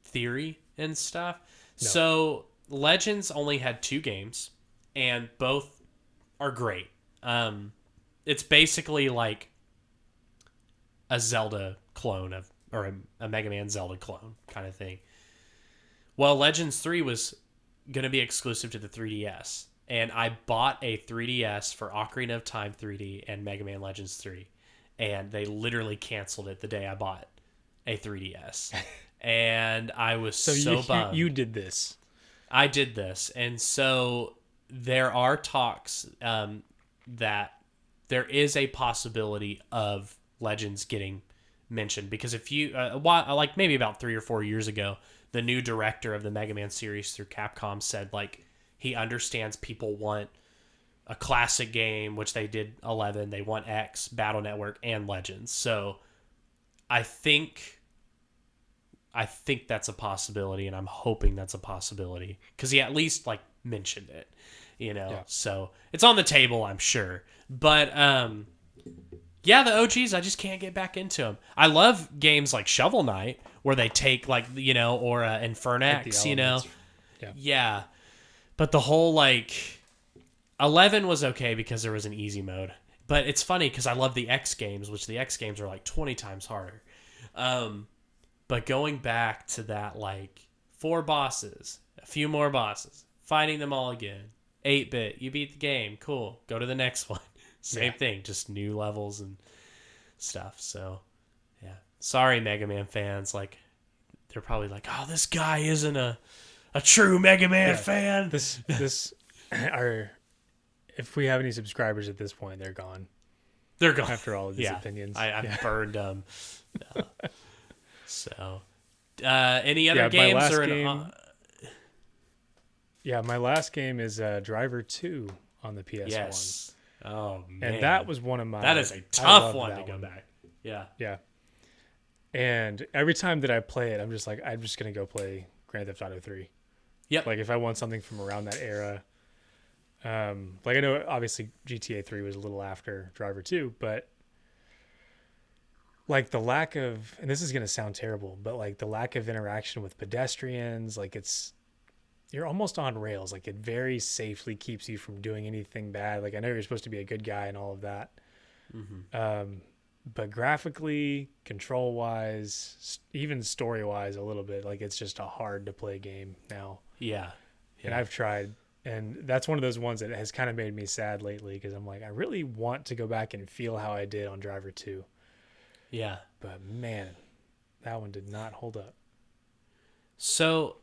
theory and stuff? No. So Legends only had 2 games, and both are great. It's basically like a Zelda clone or a Mega Man Zelda clone kind of thing. Well, Legends 3 was going to be exclusive to the 3DS, and I bought a 3DS for Ocarina of Time 3D and Mega Man Legends 3, and they literally canceled it the day I bought a 3DS. And I was so bummed. You did this. I did this. And so there are talks that there is a possibility of Legends getting mentioned, because if you like maybe about 3 or 4 years ago, the new director of the Mega Man series through Capcom said like he understands people want a classic game, which they did 11. They want X, Battle Network, and Legends. So I think that's a possibility, and I'm hoping that's a possibility because he at least like mentioned it, you know. Yeah. So it's on the table, I'm sure. But yeah, the OGs, I just can't get back into them. I love games like Shovel Knight where they take like, you know, or Infernax, you know. Yeah. But the whole like 11 was okay because there was an easy mode. But it's funny because I love the X games, which the X games are like 20 times harder. But going back to that, like 4 bosses, a few more bosses, fighting them all again. 8-bit, you beat the game, cool. Go to the next one. Same thing, just new levels and stuff. So, yeah. Sorry, Mega Man fans. Like, they're probably like, oh, this guy isn't a true Mega Man fan. This if we have any subscribers at this point, they're gone. They're gone. After all of these opinions. I burned them. So, any other games? My last game is Driver 2 on the PS1. Yes. Oh, man. And that was one of my... That is a tough one to go back. Yeah. Yeah. And every time that I play it, I'm just like, I'm just going to go play Grand Theft Auto 3. Yep. Like, if I want something from around that era... like, I know, obviously, GTA 3 was a little after Driver 2, but... like, the lack of... and this is going to sound terrible, but, like, the lack of interaction with pedestrians, like, it's... you're almost on rails. Like, it very safely keeps you from doing anything bad. Like, I know you're supposed to be a good guy and all of that. Mm-hmm. But graphically, control-wise, even story-wise a little bit, like, it's just a hard-to-play game now. Yeah. And I've tried. And that's one of those ones that has kind of made me sad lately because I'm like, I really want to go back and feel how I did on Driver 2. Yeah. But, man, that one did not hold up. So...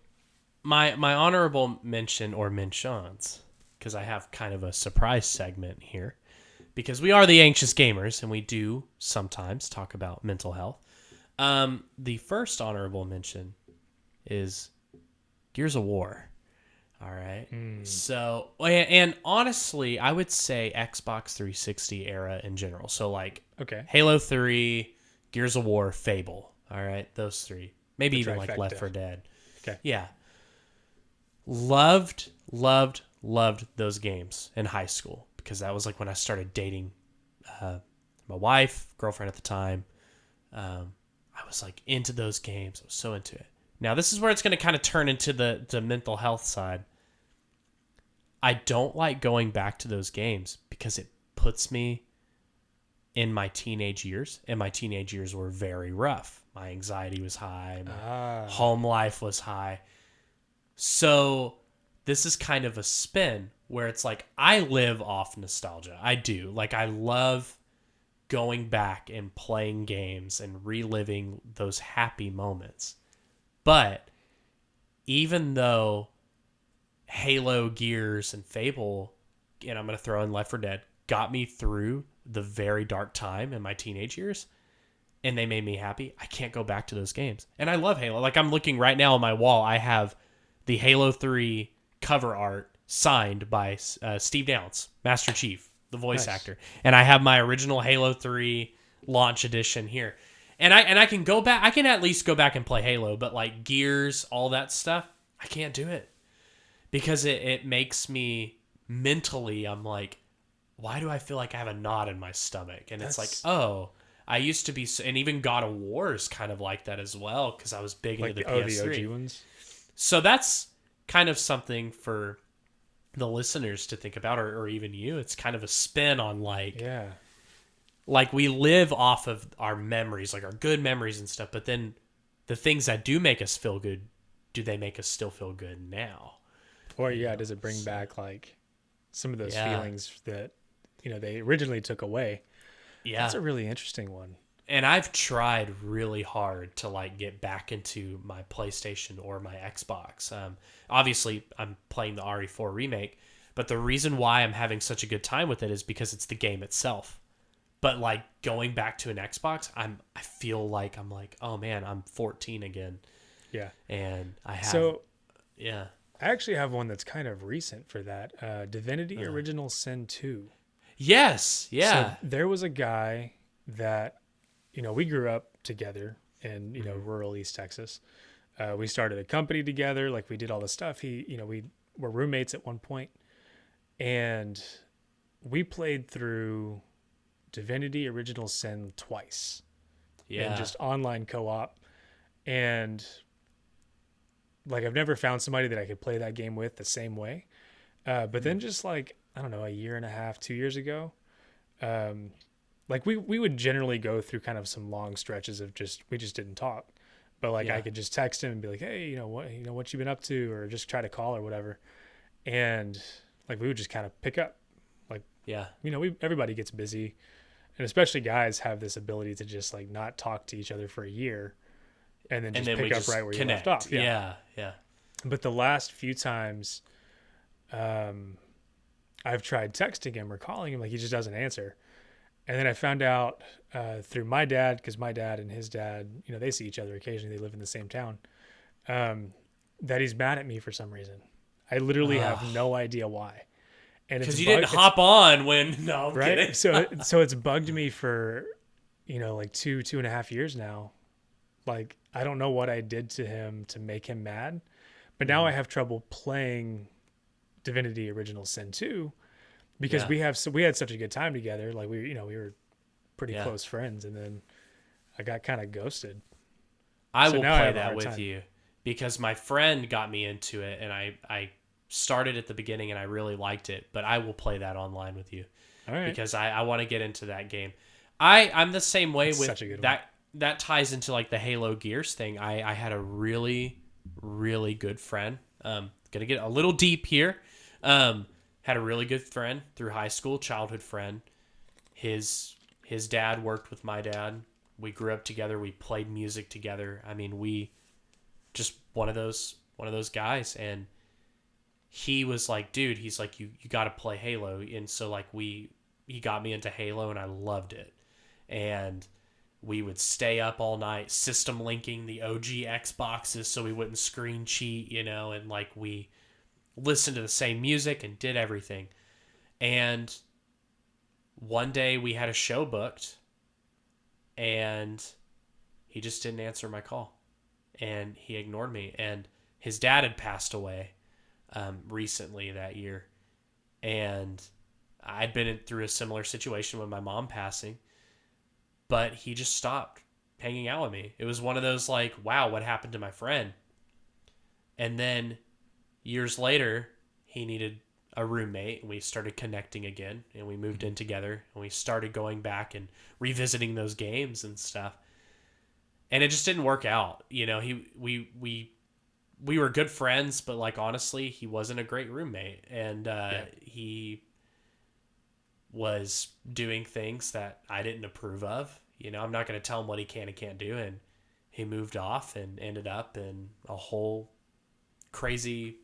My honorable mention or mentions, because I have kind of a surprise segment here, because we are the Anxious Gamers and we do sometimes talk about mental health. The first honorable mention is Gears of War. All right. So, and honestly, I would say Xbox 360 era in general. So like Halo 3, Gears of War, Fable. All right. Those 3. Maybe even like Left 4 Dead. Okay. Yeah. Loved those games in high school because that was like when I started dating my girlfriend at the time. I was like into those games. I was so into it. Now this is where it's going to kind of turn into the mental health side. I don't like going back to those games because it puts me in my teenage years, and my teenage years were very rough. My anxiety was high. My home life was high. So this is kind of a spin where it's like I live off nostalgia. I do. Like I love going back and playing games and reliving those happy moments. But even though Halo, Gears, and Fable, and I'm going to throw in Left 4 Dead, got me through the very dark time in my teenage years, and they made me happy, I can't go back to those games. And I love Halo. Like, I'm looking right now on my wall, I have the Halo 3 cover art signed by Steve Downes, Master Chief, the voice actor. And I have my original Halo 3 launch edition here. And I can go back, I can at least go back and play Halo, but like Gears, all that stuff, I can't do it. Because it makes me mentally, I'm like, why do I feel like I have a knot in my stomach? And it's like, oh, I used to be, and even God of War is kind of like that as well, because I was big into the PS3. The OG ones. So that's kind of something for the listeners to think about, or even you. It's kind of a spin on like we live off of our memories, like our good memories and stuff, but then the things that do make us feel good, do they make us still feel good now? Or does it bring back like some of those feelings that they originally took away? Yeah, that's a really interesting one. And I've tried really hard to like get back into my PlayStation or my Xbox. Obviously, I'm playing the RE4 remake, but the reason why I'm having such a good time with it is because it's the game itself. But like going back to an Xbox, I feel like I'm like, oh man, I'm 14 again. Yeah, and I have I actually have one that's kind of recent for that. Divinity Original Sin 2. Yes, yeah. So there was a guy that, we grew up together in, rural East Texas. We started a company together. Like we did all this stuff. We were roommates at one point, and we played through Divinity Original Sin twice. Yeah. And just online co-op. And like, I've never found somebody that I could play that game with the same way. But then just like, I don't know, a year and a half, 2 years ago, like we would generally go through kind of some long stretches of we just didn't talk. But like I could just text him and be like, hey, what you been up to, or just try to call or whatever. And like we would just kind of pick up. Like, everybody gets busy. And especially guys have this ability to just like not talk to each other for a year. And then pick up right where you left off. Yeah. But the last few times I've tried texting him or calling him, like he just doesn't answer. And then I found out through my dad, because my dad and his dad, they see each other occasionally. They live in the same town. That he's mad at me for some reason. I literally have no idea why. And because you didn't hop on when I'm kidding. So it's bugged me for like 2.5 years now. Like, I don't know what I did to him to make him mad, but now I have trouble playing Divinity Original Sin 2 because we had such a good time together. Like we were pretty close friends, and then I got kind of ghosted. I will play that with you because my friend got me into it, and I started at the beginning and I really liked it, but I will play that online with you. All right. Because I want to get into that game. I'm the same way with such a good that. One. That ties into like the Halo Gears thing. I had a really, really good friend. Gonna get a little deep here. Had a really good friend through high school, childhood friend. His dad worked with my dad. We grew up together. We played music together. I mean, we just one of those guys. And he was like, dude, he's like, you got to play Halo. And so like he got me into Halo, and I loved it. And we would stay up all night system linking the OG Xboxes so we wouldn't screen cheat, and like we listened to the same music and did everything. And one day we had a show booked and he just didn't answer my call, and he ignored me. And his dad had passed away recently that year, and I'd been through a similar situation with my mom passing. But he just stopped hanging out with me. It was one of those like, wow, what happened to my friend? And then years later, he needed a roommate, and we started connecting again, and we moved in together, and we started going back and revisiting those games and stuff. And it just didn't work out. We were good friends, but like honestly, he wasn't a great roommate, and he was doing things that I didn't approve of. I'm not going to tell him what he can and can't do. And he moved off and ended up in a whole crazy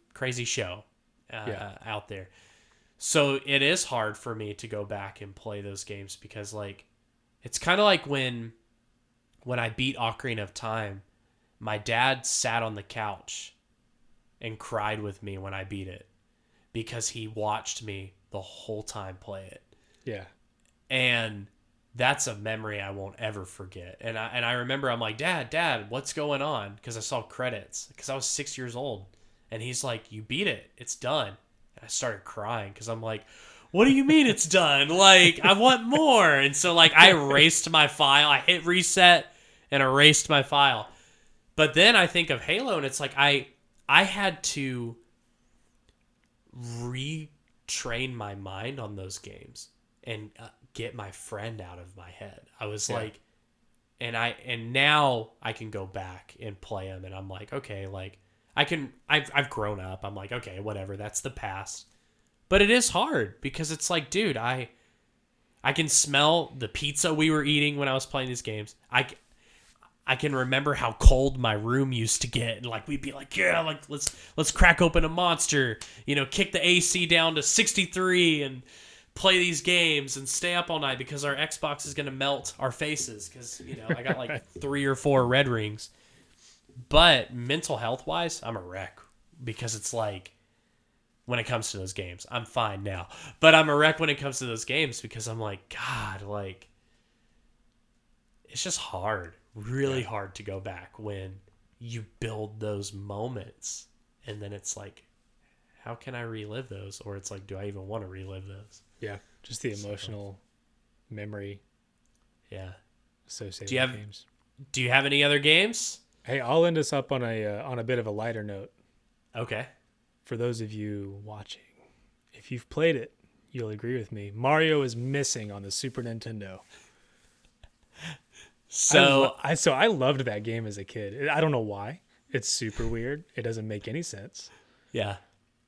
show out there. So it is hard for me to go back and play those games because like it's kind of like when I beat Ocarina of Time, my dad sat on the couch and cried with me when I beat it because he watched me the whole time play it. Yeah. And that's a memory I won't ever forget. And I remember I'm like, Dad, what's going on? Because I saw credits because I was 6 years old. And he's like, you beat it. It's done. And I started crying because I'm like, what do you mean it's done? Like, I want more. And so like I erased my file. I hit reset and erased my file. But then I think of Halo and it's like I had to retrain my mind on those games and get my friend out of my head. I was like, and now I can go back and play them, and I'm like, okay, like I've grown up. I'm like, okay, whatever, that's the past. But it is hard because it's like, dude, I can smell the pizza we were eating when I was playing these games. I can remember how cold my room used to get, and like we'd be like, yeah, like let's crack open a Monster, kick the AC down to 63 and play these games and stay up all night because our Xbox is gonna melt our faces because I got like 3 or 4 red rings. But mental health wise, I'm a wreck because it's like when it comes to those games, I'm fine now, but I'm a wreck when it comes to those games because I'm like, God, like it's just hard. Really hard to go back when you build those moments and then it's like, how can I relive those? Or it's like, do I even want to relive those? Yeah, just the emotional memory. Yeah, associated with games. Do you have any other games? Hey, I'll end us up on a bit of a lighter note. Okay. For those of you watching, if you've played it, you'll agree with me. Mario is missing on the Super Nintendo. So I loved that game as a kid. I don't know why. It's super weird. It doesn't make any sense. Yeah.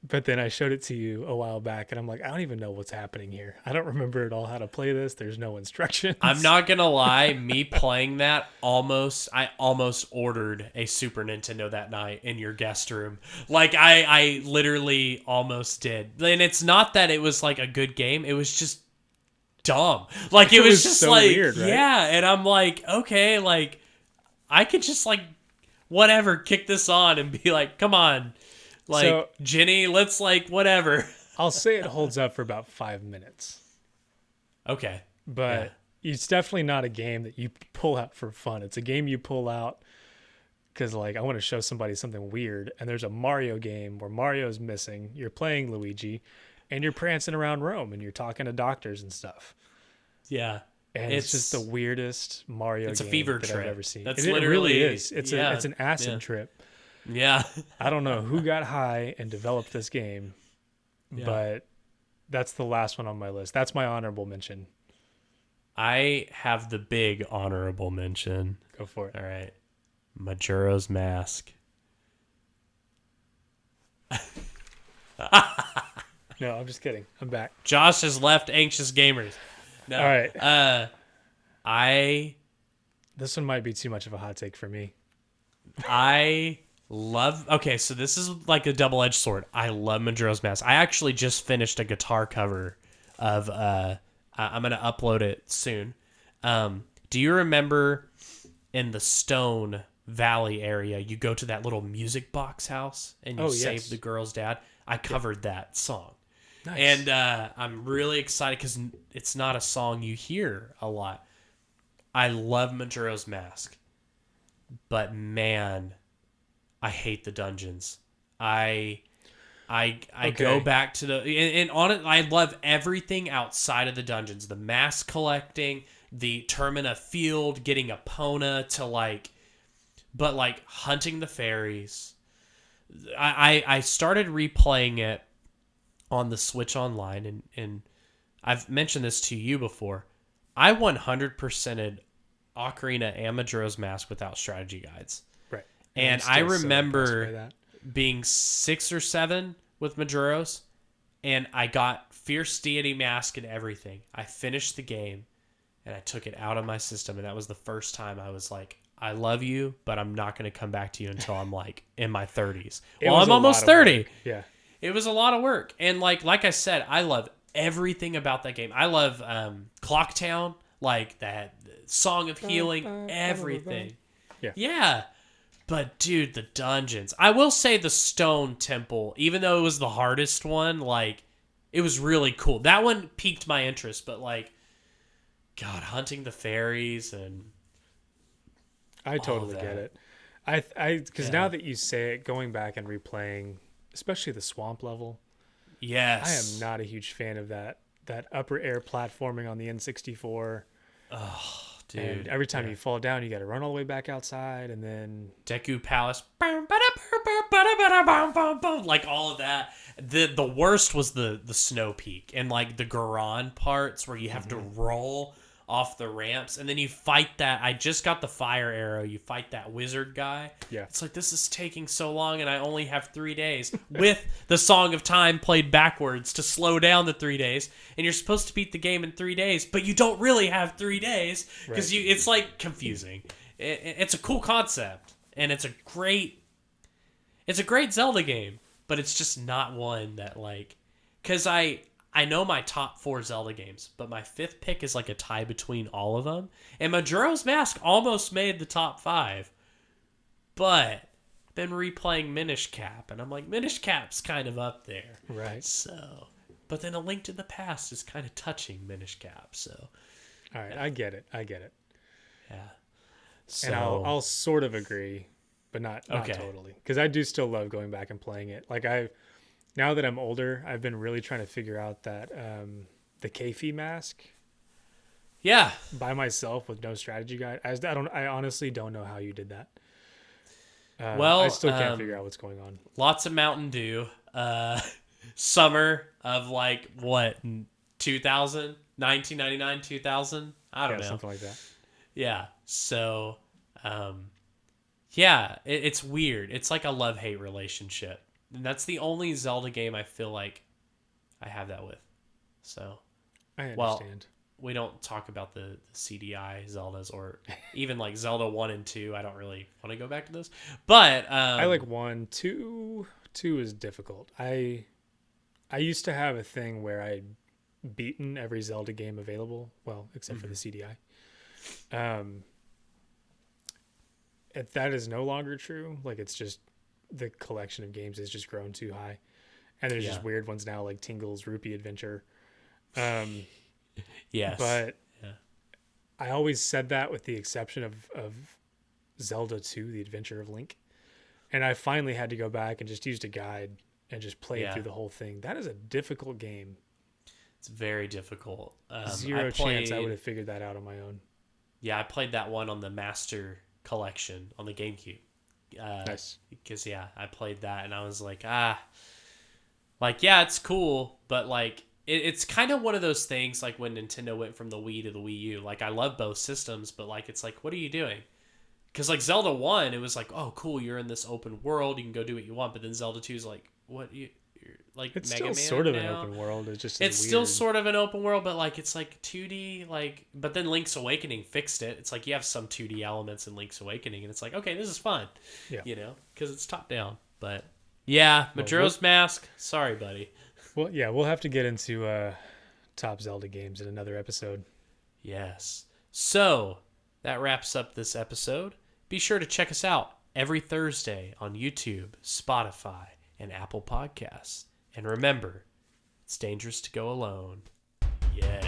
But then I showed it to you a while back, and I'm like, I don't even know what's happening here. I don't remember at all how to play this. There's no instructions. I'm not going to lie. Me playing that, I almost ordered a Super Nintendo that night in your guest room. Like, I literally almost did. And it's not that it was, like, a good game. It was just dumb. Like, it was just, so like, weird, right? Yeah. And I'm like, okay, like, I could just, like, whatever, kick this on and be like, come on. Like, so, Jenny, let's like, whatever. I'll say it holds up for about 5 minutes. Okay. But it's definitely not a game that you pull out for fun. It's a game you pull out because, like, I want to show somebody something weird. And there's a Mario game where Mario's missing. You're playing Luigi and you're prancing around Rome and you're talking to doctors and stuff. Yeah. And it's just the weirdest Mario game a fever that trip. I've ever seen. That's it literally really is. It's an acid trip. Yeah. I don't know who got high and developed this game, but that's the last one on my list. That's my honorable mention. I have the big honorable mention. Go for it. All right. Majora's Mask. No, I'm just kidding. I'm back. Josh has left AnxiousGamers. No. All right. This one might be too much of a hot take for me. Okay, so this is like a double-edged sword. I love Majora's Mask. I actually just finished a guitar cover of I'm going to upload it soon. Do you remember in the Stone Valley area, you go to that little music box house and you save the girl's dad? I covered that song. Nice. And I'm really excited because it's not a song you hear a lot. I love Majora's Mask. But man, I hate the dungeons. I go back to and on it. I love everything outside of the dungeons. The mask collecting, the Termina Field, getting Epona to but hunting the fairies. I started replaying it on the Switch Online, and I've mentioned this to you before. I 100%ed Ocarina and Majora's Mask without strategy guides. Right. And I remember being 6 or 7 with Majora's, and I got Fierce Deity Mask and everything. I finished the game, and I took it out of my system, and that was the first time I was like, I love you, but I'm not going to come back to you until I'm like in my 30s. It Well, was I'm a almost lot of 30. work. Yeah. It was a lot of work. And like I said, I love everything about that game. I love Clocktown, like that Song of Healing, everything. Yeah. Yeah. But dude, the dungeons. I will say the Stone Temple, even though it was the hardest one, like it was really cool. That one piqued my interest, but like God, hunting the fairies and I totally that. get it. Because now that you say it, going back and replaying, especially the swamp level, yes, I am not a huge fan of that upper air platforming on the N64. Oh, dude. And every time you fall down, you got to run all the way back outside, and then Deku Palace, like all of that. The worst was the snow peak and like the Goron parts where you have to roll off the ramps, and then you fight that. I just got the fire arrow. You fight that wizard guy. Yeah. It's like, this is taking so long, and I only have 3 days with the Song of Time played backwards to slow down the 3 days. And you're supposed to beat the game in 3 days, but you don't really have 3 days because it's like confusing. It's a cool concept, and it's a great Zelda game, but it's just not one that like, because I know my top 4 Zelda games, but my 5th pick is like a tie between all of them. And Majora's Mask almost made the top 5. But been replaying Minish Cap, and I'm like, Minish Cap's kind of up there. right. So, but then A Link to the Past is kind of touching Minish Cap, so. All right, I get it. Yeah. So, And I'll sort of agree, but not Okay. totally, because I do still love going back and playing it. Like now that I'm older, I've been really trying to figure out that the Keifi mask yeah. by myself with no strategy guide. I honestly don't know how you did that. Well, I still can't figure out what's going on. Lots of Mountain Dew. Summer of like, what, 2000? 1999, 2000? I don't know. Something like that. Yeah. So, yeah, it's weird. It's like a love-hate relationship. And that's the only Zelda game I feel like I have that with. So, I understand. well, we don't talk about the CDI Zeldas or even like Zelda 1 and 2. I don't really want to go back to those. But I like 1. 2 is difficult. I used to have a thing where I'd beaten every Zelda game available, well, except for the CDI. That is no longer true. Like, it's just the collection of games has just grown too high, and there's just weird ones now, like Tingle's Rupee Adventure. Yes, but I always said that with the exception of Zelda 2, The Adventure of Link, and I finally had to go back and just used a guide and just played through the whole thing. That is a difficult game. It's very difficult. Zero chance I would have figured that out on my own. Yeah, I played that one on the Master Collection on the GameCube. Nice. Because I played that and I was like, it's cool, but like it's kind of one of those things like when Nintendo went from the Wii to the Wii U. Like, I love both systems, but like it's like, what are you doing? Because like Zelda 1, it was like, oh cool, you're in this open world, you can go do what you want. But then Zelda 2 is like, what you're like, it's Mega still Man sort of now? an open world. It's just it's weird. still sort of an open world, but like it's like 2D, like. But then Link's Awakening fixed it. It's like you have some 2D elements in Link's Awakening, and it's like, okay, this is fun, because it's top down. But yeah, Majora's Mask. Sorry, buddy. Well, yeah, we'll have to get into top Zelda games in another episode. Yes. So that wraps up this episode. Be sure to check us out every Thursday on YouTube, Spotify, and Apple Podcasts. And remember, it's dangerous to go alone. Yeah.